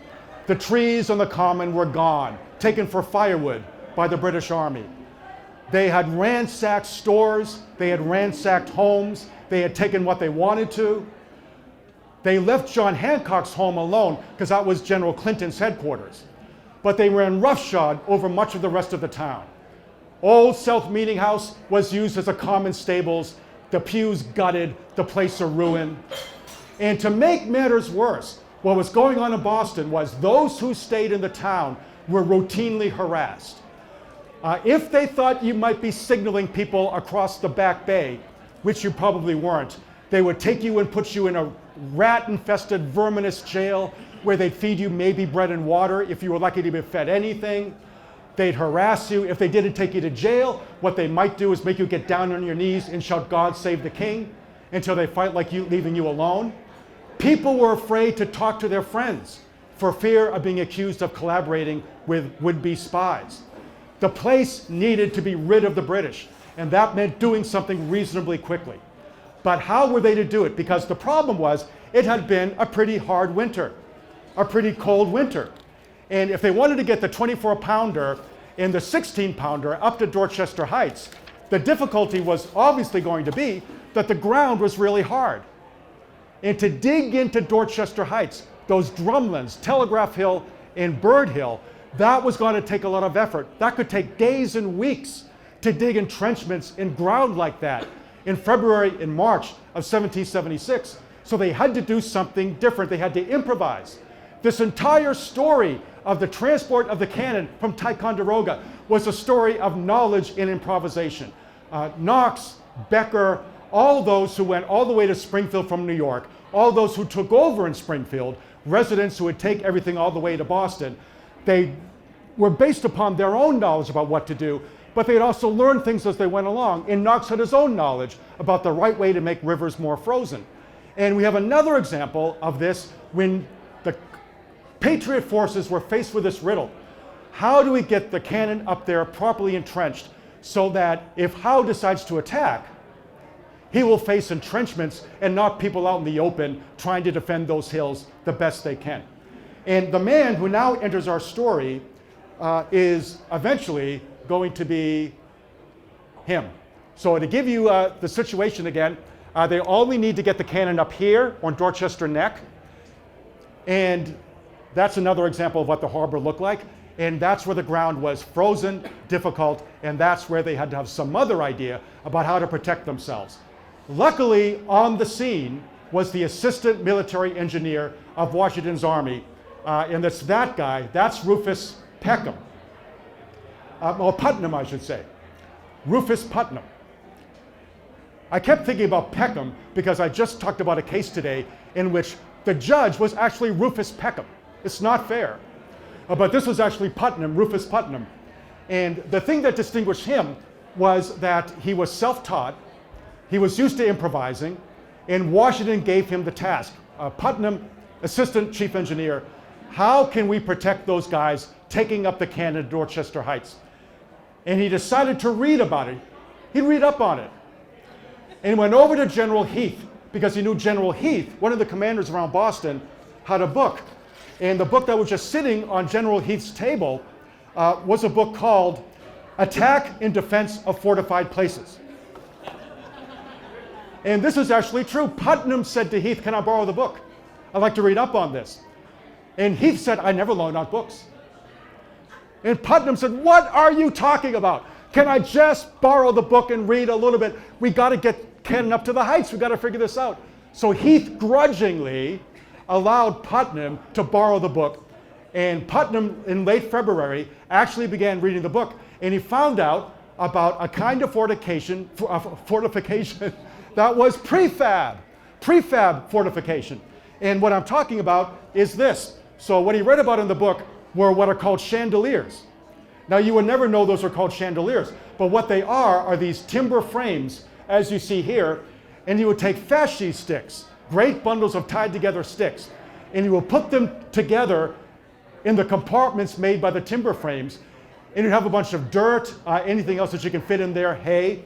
The trees on the common were gone, taken for firewood by the British Army. They had ransacked stores, they had ransacked homes, they had taken what they wanted to. They left John Hancock's home alone because that was General Clinton's headquarters. But they ran roughshod over much of the rest of the town. Old South Meeting House was used as a common stables, the pews gutted, the place a ruin. And to make matters worse, what was going on in Boston was those who stayed in the town were routinely harassed. If they thought you might be signaling people across the Back Bay, which you probably weren't, they would take you and put you in a rat-infested, verminous jail where they'd feed you maybe bread and water if you were lucky to be fed anything. They'd harass you. If they didn't take you to jail, what they might do is make you get down on your knees and shout, "God save the king." until they fight like you, leaving you alone. People were afraid to talk to their friends for fear of being accused of collaborating with would-be spies. The place needed to be rid of the British, and that meant doing something reasonably quickly. But how were they to do it? Because the problem was, it had been a pretty hard winter, a pretty cold winter. And if they wanted to get the 24-pounder and the 16-pounder up to Dorchester Heights, the difficulty was obviously going to be that the ground was really hard. And to dig into Dorchester Heights, those drumlins, Telegraph Hill and Bird Hill, that was going to take a lot of effort. That could take days and weeks to dig entrenchments in ground like that in February and March of 1776. So they had to do something different. They had to improvise. This entire story of the transport of the cannon from Ticonderoga was a story of knowledge and improvisation. Knox, Becker, all those who went all the way to Springfield from New York, all those who took over in Springfield, residents who would take everything all the way to Boston, they were based upon their own knowledge about what to do, but they had also learned things as they went along. And Knox had his own knowledge about the right way to make rivers more frozen. And we have another example of this when the Patriot forces were faced with this riddle. How do we get the cannon up there properly entrenched so that if Howe decides to attack, he will face entrenchments and not people out in the open trying to defend those hills the best they can? And the man who now enters our story is eventually going to be him. So to give you the situation again, they only need to get the cannon up here on Dorchester Neck. And that's another example of what the harbor looked like. And that's where the ground was frozen, difficult, and that's where they had to have some other idea about how to protect themselves. Luckily, on the scene was the assistant military engineer of Washington's army, and it's that guy, that's Rufus Peckham. Or Putnam, I should say. Rufus Putnam. I kept thinking about Peckham because I just talked about a case today in which the judge was actually Rufus Peckham. It's not fair. But this was actually Putnam, Rufus Putnam. And the thing that distinguished him was that he was self-taught, he was used to improvising, and Washington gave him the task. Putnam, assistant chief engineer, how can we protect those guys taking up the cannon at Dorchester Heights? And he decided to read about it. He'd read up on it. And went over to General Heath, because he knew General Heath, one of the commanders around Boston, had a book. And the book that was just sitting on General Heath's table was a book called Attack and Defense of Fortified Places. And this is actually true. Putnam said to Heath, "Can I borrow the book? I'd like to read up on this." And Heath said, "I never loaned out books." And Putnam said, "What are you talking about? Can I just borrow the book and read a little bit? We got to get cannon up to the heights. We got to figure this out." So Heath grudgingly allowed Putnam to borrow the book. And Putnam, in late February, actually began reading the book. And he found out about a kind of fortification that was prefab fortification. And what I'm talking about is this. So what he read about in the book were what are called chandeliers. Now you would never know those are called chandeliers, but what they are these timber frames, as you see here, and you would take fasci sticks, great bundles of tied together sticks, and you will put them together in the compartments made by the timber frames, and you have a bunch of dirt, anything else that you can fit in there, hay,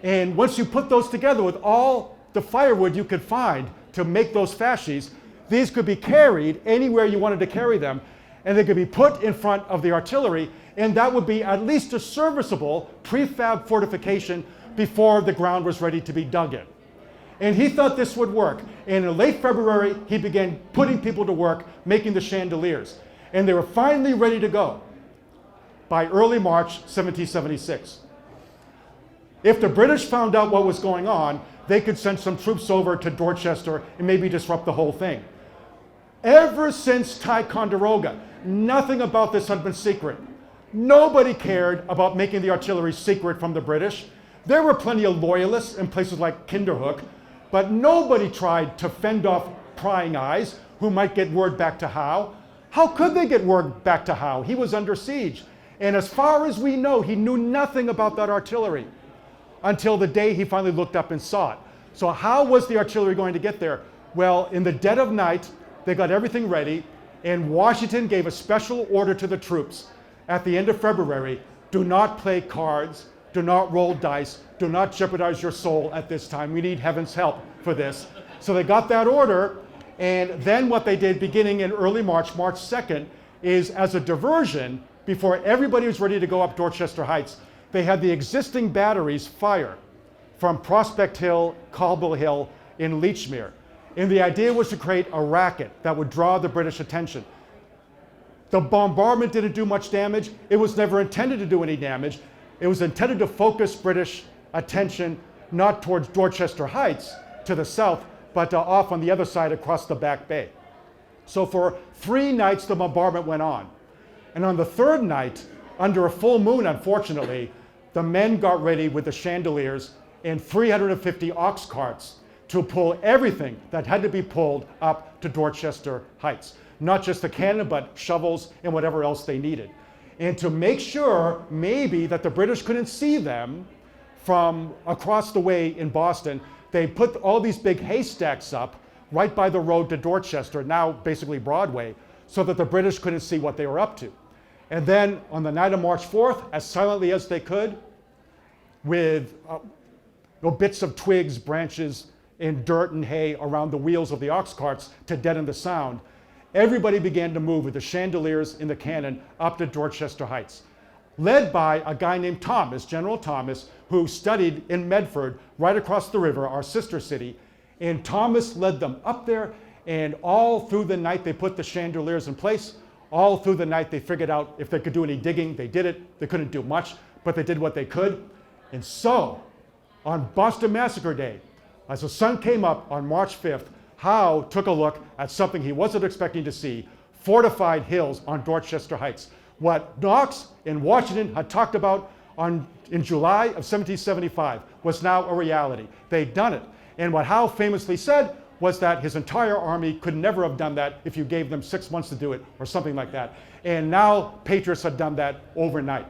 and once you put those together with all the firewood you could find to make those fascies, these could be carried anywhere you wanted to carry them, and they could be put in front of the artillery, and that would be at least a serviceable prefab fortification before the ground was ready to be dug in. And he thought this would work. And in late February, he began putting people to work making the chandeliers. And they were finally ready to go by early March 1776. If the British found out what was going on, they could send some troops over to Dorchester and maybe disrupt the whole thing. Ever since Ticonderoga, nothing about this had been secret. Nobody cared about making the artillery secret from the British. There were plenty of loyalists in places like Kinderhook, but nobody tried to fend off prying eyes who might get word back to Howe. How could they get word back to Howe? He was under siege. And as far as we know, he knew nothing about that artillery until the day he finally looked up and saw it. So how was the artillery going to get there? Well, in the dead of night, they got everything ready, and Washington gave a special order to the troops at the end of February: do not play cards, do not roll dice, do not jeopardize your soul at this time. We need heaven's help for this. So they got that order, and then what they did beginning in early March, March 2nd, is as a diversion, before everybody was ready to go up Dorchester Heights, they had the existing batteries fire from Prospect Hill, Caldwell Hill, in Lechmere. And the idea was to create a racket that would draw the British attention. The bombardment didn't do much damage. It was never intended to do any damage. It was intended to focus British attention not towards Dorchester Heights to the south, but off on the other side across the Back Bay. So for 3 nights, the bombardment went on. And on the 3rd night, under a full moon, unfortunately, the men got ready with the chandeliers and 350 ox carts to pull everything that had to be pulled up to Dorchester Heights. Not just the cannon, but shovels and whatever else they needed. And to make sure maybe that the British couldn't see them from across the way in Boston, they put all these big haystacks up right by the road to Dorchester, now basically Broadway, so that the British couldn't see what they were up to. And then on the night of March 4th, as silently as they could, with bits of twigs, branches, and dirt and hay around the wheels of the ox carts to deaden the sound, everybody began to move with the chandeliers in the cannon up to Dorchester Heights, led by a guy named Thomas, General Thomas, who studied in Medford, right across the river, our sister city. And Thomas led them up there, and all through the night they put the chandeliers in place. All through the night they figured out if they could do any digging. They did it. They couldn't do much, but they did what they could. And so, on Boston Massacre Day, as the sun came up on March 5th, Howe took a look at something he wasn't expecting to see: fortified hills on Dorchester Heights. What Knox and Washington had talked about in July of 1775 was now a reality. They'd done it. And what Howe famously said was that his entire army could never have done that if you gave them 6 months to do it, or something like that. And now patriots had done that overnight.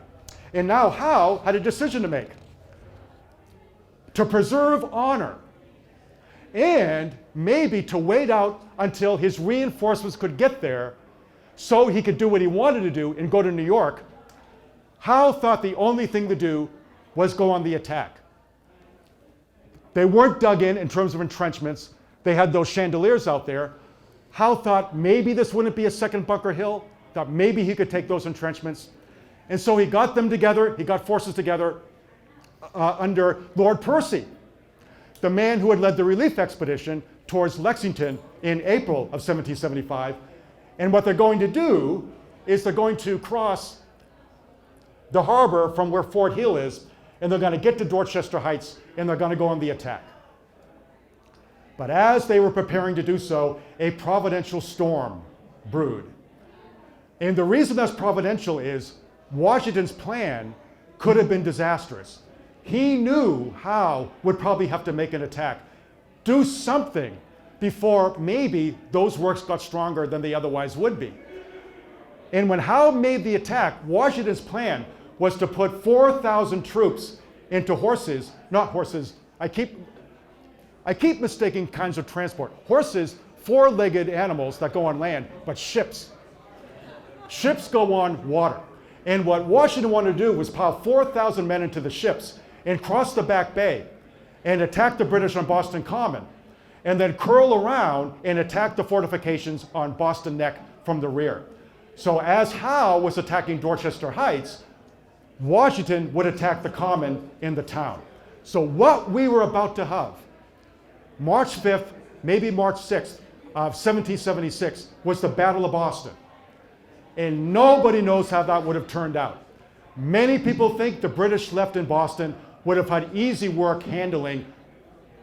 And now Howe had a decision to make: to preserve honor, and maybe to wait out until his reinforcements could get there so he could do what he wanted to do and go to New York. Howe thought the only thing to do was go on the attack. They weren't dug in terms of entrenchments. They had those chandeliers out there. Howe thought maybe this wouldn't be a second Bunker Hill, thought maybe he could take those entrenchments. And so he got them together, he got forces together under Lord Percy, the man who had led the relief expedition towards Lexington in April of 1775. And what they're going to do is they're going to cross the harbor from where Fort Hill is, and they're going to get to Dorchester Heights, and they're going to go on the attack. But as they were preparing to do so, a providential storm brewed. And the reason that's providential is Washington's plan could have been disastrous. He knew Howe would probably have to make an attack, do something before maybe those works got stronger than they otherwise would be. And when Howe made the attack, Washington's plan was to put 4,000 troops into horses, not horses, I keep mistaking kinds of transport. Horses, 4-legged animals that go on land, but ships. Ships go on water. And what Washington wanted to do was pile 4,000 men into the ships and cross the Back Bay and attack the British on Boston Common, and then curl around and attack the fortifications on Boston Neck from the rear. So as Howe was attacking Dorchester Heights, Washington would attack the Common in the town. So what we were about to have, March 5th, maybe March 6th of 1776, was the Battle of Boston. And nobody knows how that would have turned out. Many people think the British left in Boston would have had easy work handling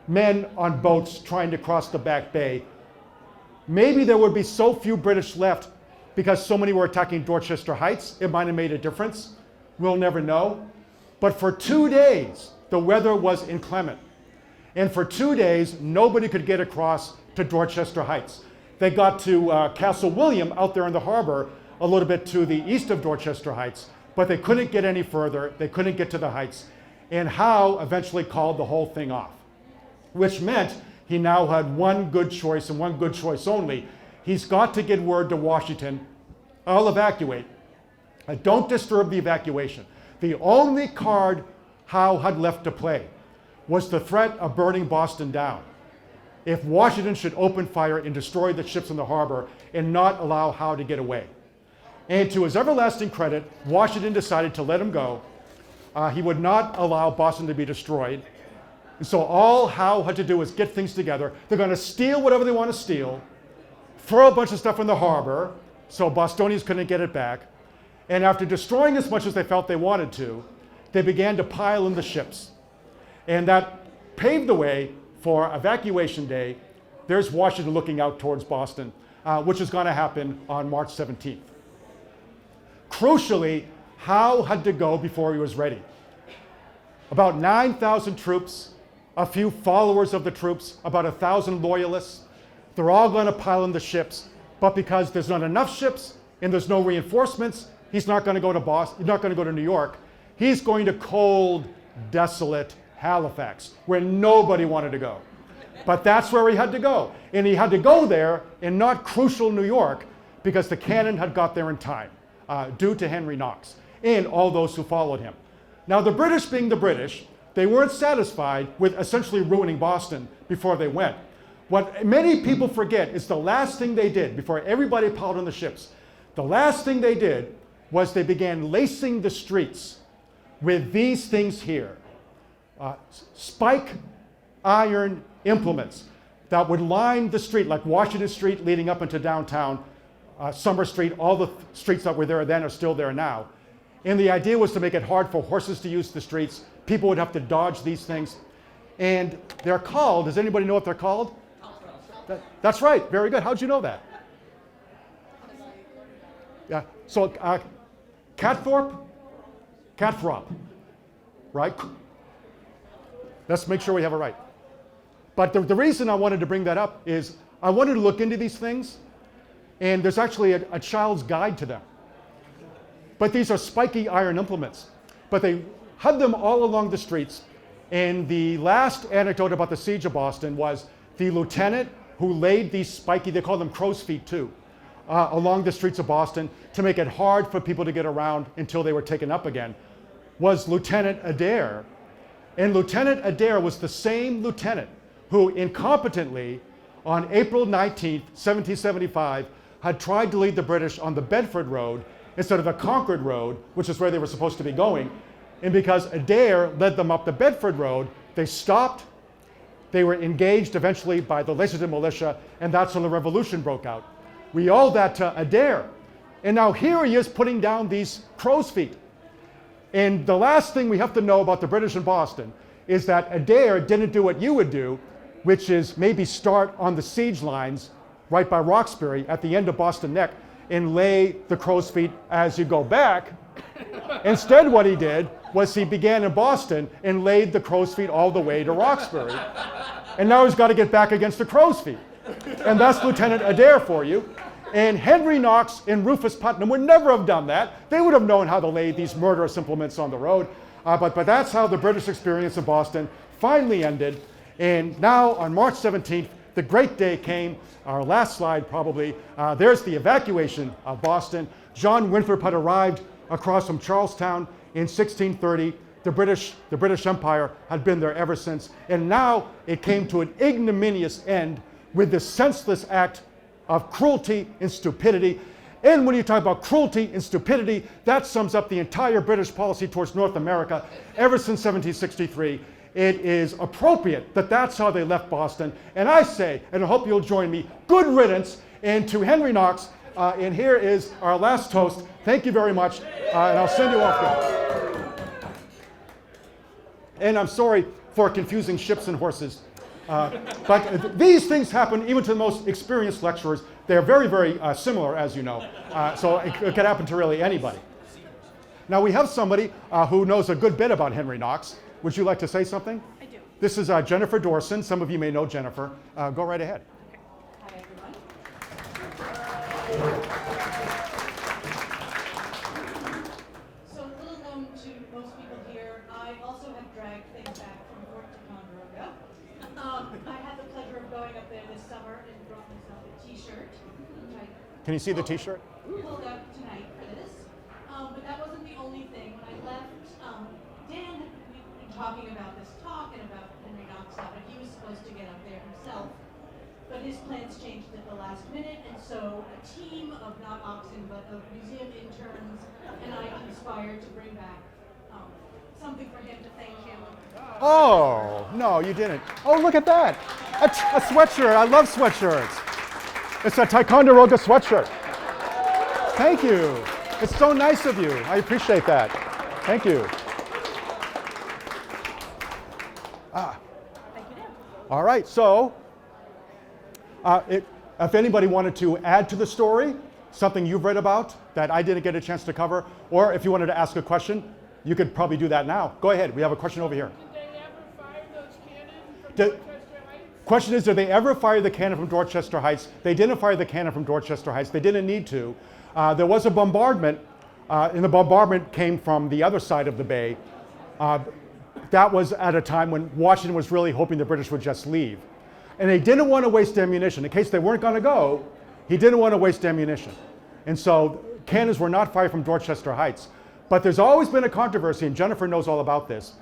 men on boats trying to cross the Back Bay. Maybe there would be so few British left because so many were attacking Dorchester Heights, it might have made a difference. We'll never know. But for 2 days, the weather was inclement. And for 2 days, nobody could get across to Dorchester Heights. They got to Castle William out there in the harbor, a little bit to the east of Dorchester Heights, but they couldn't get any further. They couldn't get to the heights. And Howe eventually called the whole thing off. which meant he now had one good choice and one good choice only. He's got to get word to Washington, I'll evacuate. Don't disturb the evacuation. The only card Howe had left to play was the threat of burning Boston down if Washington should open fire and destroy the ships in the harbor and not allow Howe to get away. And to his everlasting credit, Washington decided to let him go. He would not allow Boston to be destroyed. And so all Howe had to do was get things together. They're going to steal whatever they want to steal, throw a bunch of stuff in the harbor so Bostonians couldn't get it back. And after destroying as much as they felt they wanted to, they began to pile in the ships. And that paved the way for evacuation day. There's Washington looking out towards Boston, which is going to happen on March 17th. Crucially, Howe had to go before he was ready. About 9,000 troops, a few followers of the troops, about 1,000 loyalists. They're all going to pile in the ships, but because there's not enough ships and there's no reinforcements, he's not going to go to Boston, he's not going to go to New York. He's going to cold, desolate Halifax, where nobody wanted to go. But that's where he had to go. And he had to go there in not crucial New York because the cannon had got there in time, due to Henry Knox and all those who followed him. Now, the British being the British, they weren't satisfied with essentially ruining Boston before they went. What many people forget is the last thing they did before everybody piled on the ships. The last thing they did was they began lacing the streets with these things here. Spike iron implements that would line the street, like Washington Street leading up into downtown, Summer Street, all the streets that were there then are still there now. And the idea was to make it hard for horses to use the streets. People would have to dodge these things. And they're called, does anybody know what they're called? That's right, very good. How'd you know that? Yeah, so Catthorpe, right? Let's make sure we have it right. But the reason I wanted to bring that up is I wanted to look into these things, and there's actually a child's guide to them. But these are spiky iron implements. But they had them all along the streets, and the last anecdote about the siege of Boston was the lieutenant who laid these spiky, they call them crow's feet too, along the streets of Boston to make it hard for people to get around until they were taken up again, was Lieutenant Adair. And Lieutenant Adair was the same lieutenant who incompetently, on April 19th, 1775, had tried to lead the British on the Bedford Road instead of the Concord Road, which is where they were supposed to be going. And because Adair led them up the Bedford Road, they stopped. They were engaged eventually by the Lexington militia, and that's when the revolution broke out. We owe that to Adair. And now here he is putting down these crow's feet. And the last thing we have to know about the British in Boston is that Adair didn't do what you would do, which is maybe start on the siege lines right by Roxbury at the end of Boston Neck and lay the crow's feet as you go back. Instead, what he did was he began in Boston and laid the crow's feet all the way to Roxbury. And now he's got to get back against the crow's feet. And that's Lieutenant Adair for you. And Henry Knox and Rufus Putnam would never have done that. They would have known how to lay these murderous implements on the road. But that's how the British experience of Boston finally ended. And now on March 17th, the great day came. Our last slide probably. There's the evacuation of Boston. John Winthrop had arrived across from Charlestown in 1630. The British Empire had been there ever since. And now it came to an ignominious end with this senseless act of cruelty and stupidity. And when you talk about cruelty and stupidity, that sums up the entire British policy towards North America ever since 1763. It is appropriate that that's how they left Boston. And I say, and I hope you'll join me, good riddance. And to Henry Knox, and here is our last toast. Thank you very much, and I'll send you off now. And I'm sorry for confusing ships and horses. But these things happen even to the most experienced lecturers. They're very, very similar, as you know. So it could happen to really anybody. Now we have somebody who knows a good bit about Henry Knox. Would you like to say something? I do. This is Jennifer Dorson. Some of you may know Jennifer. Go right ahead. Hi, everyone. So a little known to most people here, I also have dragged things back from Fort Ticonderoga. T-shirt, which I Can you see the T-shirt? pulled up tonight for this. But that wasn't the only thing. When I left, Dan, we've been talking about this talk and about Henry Knox stuff, and he was supposed to get up there himself. But his plans changed at the last minute, and so a team of not Oxen, but of museum interns and I conspired to bring back something for him to thank him. Oh, no, you didn't. Oh, look at that. A sweatshirt. I love sweatshirts. It's a Ticonderoga sweatshirt. Thank you. It's so nice of you. I appreciate that. Thank you. Thank you, Dan. All right, so if anybody wanted to add to the story, something you've read about that I didn't get a chance to cover, or if you wanted to ask a question, you could probably do that now. Go ahead, we have a question over here. Did they ever fire those cannons from Did- Dorchester Heights? Question is, did they ever fire the cannon from Dorchester Heights? They didn't fire the cannon from Dorchester Heights. They didn't need to. There was a bombardment, and the bombardment came from the other side of the bay. That was at a time when Washington was really hoping the British would just leave. And they didn't want to waste ammunition. In case they weren't going to go, he didn't want to waste ammunition. And so cannons were not fired from Dorchester Heights. But there's always been a controversy, and Jennifer knows all about this.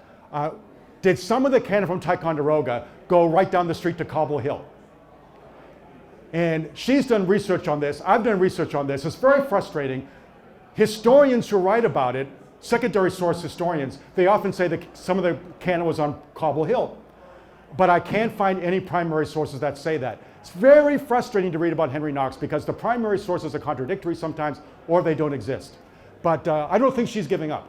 Did some of the cannon from Ticonderoga go right down the street to Cobble Hill? And she's done research on this. I've done research on this. It's very frustrating. Historians who write about it, secondary source historians, they often say that some of the cannon was on Cobble Hill. But I can't find any primary sources that say that. It's very frustrating to read about Henry Knox because the primary sources are contradictory sometimes, or they don't exist. But I don't think she's giving up.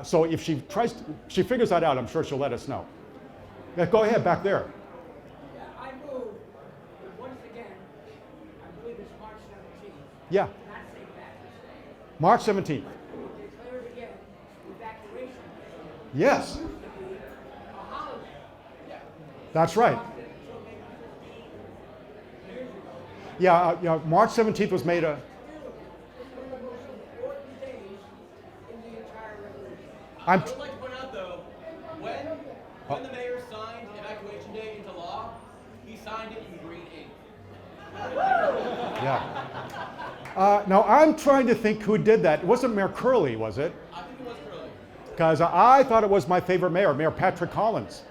So if she figures that out, I'm sure she'll let us know. Yeah, go ahead, back there. Yeah, I moved, but once again, I believe it's March 17th, Yeah, not St. Patrick's Day. March 17th. We declared again evacuation day. Yes, Used to be a holiday. that's right. So maybe 15 years ago. Yeah, March 17th was made a. It's one of the most important days in the entire revolution. I'm I would like to point out, though, when the mayor signed evacuation day into law, he signed it in green ink. Yeah. Now I'm trying to think who did that. It wasn't Mayor Curley, was it? I think it was Curly. Because I thought it was my favorite mayor, Mayor Patrick Collins,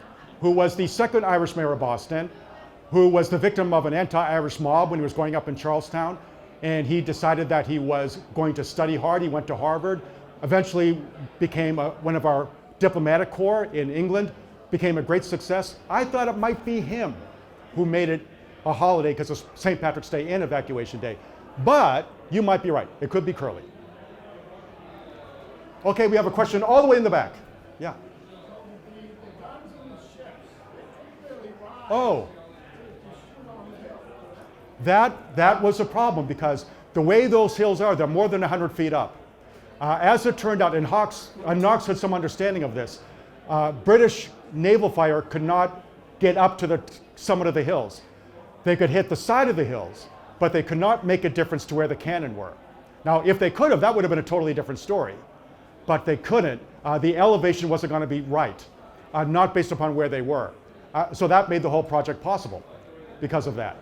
who was the second Irish mayor of Boston, who was the victim of an anti-Irish mob when he was growing up in Charlestown. And he decided that he was going to study hard. He went to Harvard, eventually became one of our diplomatic corps in England, became a great success. I thought it might be him who made it a holiday because of St. Patrick's Day and Evacuation Day. But you might be right. It could be Curly. Okay, we have a question all the way in the back. Yeah. Oh. That was a problem because the way those hills are, they're more than 100 feet up. As it turned out, and Knox had some understanding of this, British naval fire could not get up to the summit of the hills. They could hit the side of the hills, but they could not make a difference to where the cannon were. Now, if they could have, that would have been a totally different story. But they couldn't. The elevation wasn't going to be right, not based upon where they were. So that made the whole project possible because of that.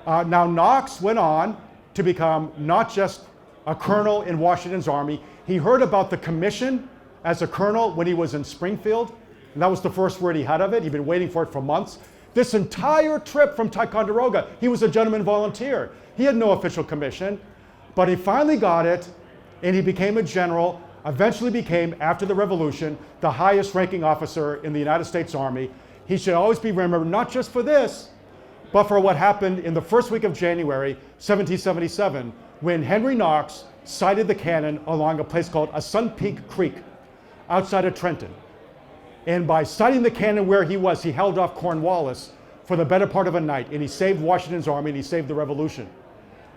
Now, Knox went on to become not just a colonel in Washington's army. He heard about the commission as a colonel when he was in Springfield, and that was the first word he had of it. He'd been waiting for it for months. This entire trip from Ticonderoga, he was a gentleman volunteer. He had no official commission, but he finally got it, and he became a general, eventually became, after the Revolution, the highest ranking officer in the United States Army. He should always be remembered not just for this, but for what happened in the first week of January, 1777, when Henry Knox sighted the cannon along a place called Sunpeak Creek outside of Trenton. And by sighting the cannon where he was, he held off Cornwallis for the better part of a night, and he saved Washington's army and he saved the Revolution.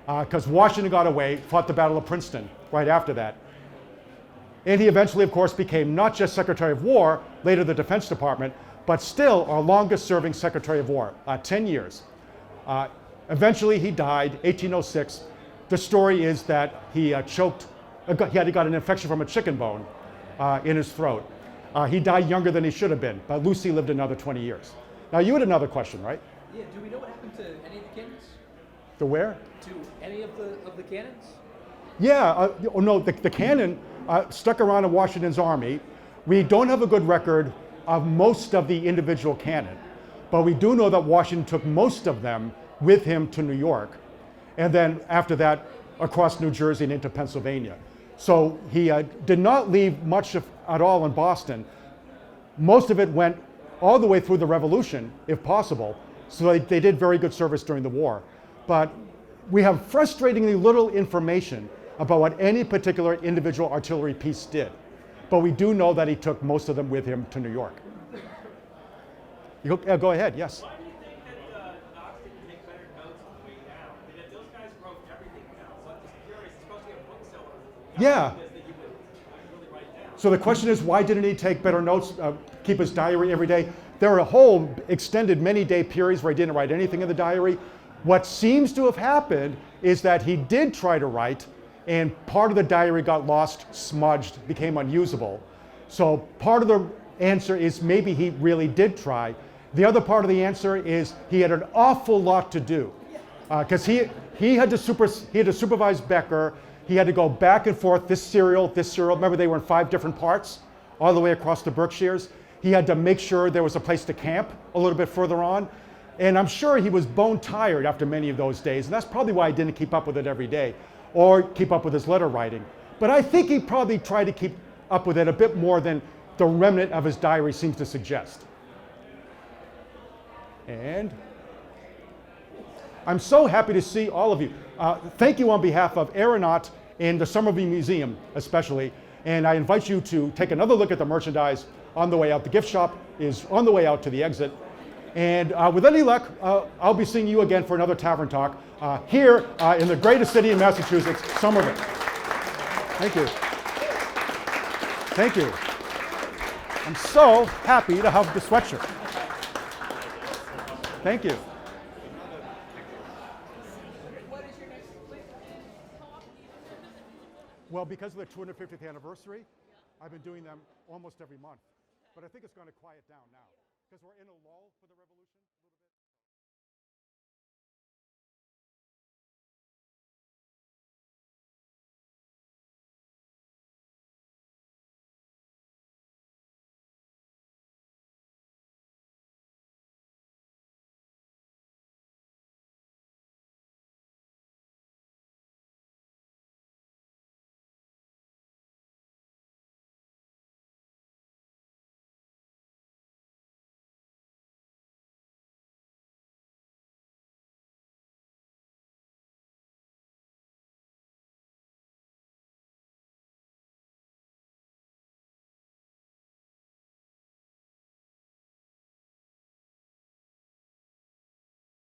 Because Washington got away, fought the Battle of Princeton right after that. And he eventually, of course, became not just Secretary of War, later the Defense Department, but still our longest serving Secretary of War, 10 years. Eventually he died, 1806. The story is that he got an infection from a chicken bone in his throat. He died younger than he should have been, but Lucy lived another 20 years. Now you had another question, right? Yeah, do we know what happened to any of the cannons? The where? To any of the cannons? Yeah, oh no, the cannon stuck around in Washington's army. We don't have a good record of most of the individual cannon, but we do know that Washington took most of them with him to New York, and then after that across New Jersey and into Pennsylvania. So he did not leave much at all in Boston. Most of it went all the way through the Revolution, if possible, so they did very good service during the war. But we have frustratingly little information about what any particular individual artillery piece did. But we do know that he took most of them with him to New York. Go ahead, yes. Why do you think that Knox didn't take better notes on the way down? I mean, if those guys wrote everything down, so I'm just curious, especially a bookseller. Yeah. That you would really write down. So the question is, why didn't he take better notes, keep his diary every day? There are a whole extended many-day periods where he didn't write anything in the diary. What seems to have happened is that he did try to write, and part of the diary got lost, smudged, became unusable. So part of the answer is maybe he really did try. The other part of the answer is he had an awful lot to do, because he had to supervise Becker. He had to go back and forth, this serial. Remember, they were in 5 different parts, all the way across the Berkshires. He had to make sure there was a place to camp a little bit further on. And I'm sure he was bone tired after many of those days. And that's probably why he didn't keep up with it every day or keep up with his letter writing. But I think he probably tried to keep up with it a bit more than the remnant of his diary seems to suggest. And I'm so happy to see all of you. Thank you on behalf of Aeronaut and the Somerville Museum especially. And I invite you to take another look at the merchandise on the way out. The gift shop is on the way out to the exit. And with any luck, I'll be seeing you again for another Tavern Talk here in the greatest city in Massachusetts, Somerville. Thank you. Thank you. I'm so happy to have the sweatshirt. Thank you. What is your next talk? Well, because of the 250th anniversary, I've been doing them almost every month. But I think it's going to quiet down now because we're in a lull for the revolution.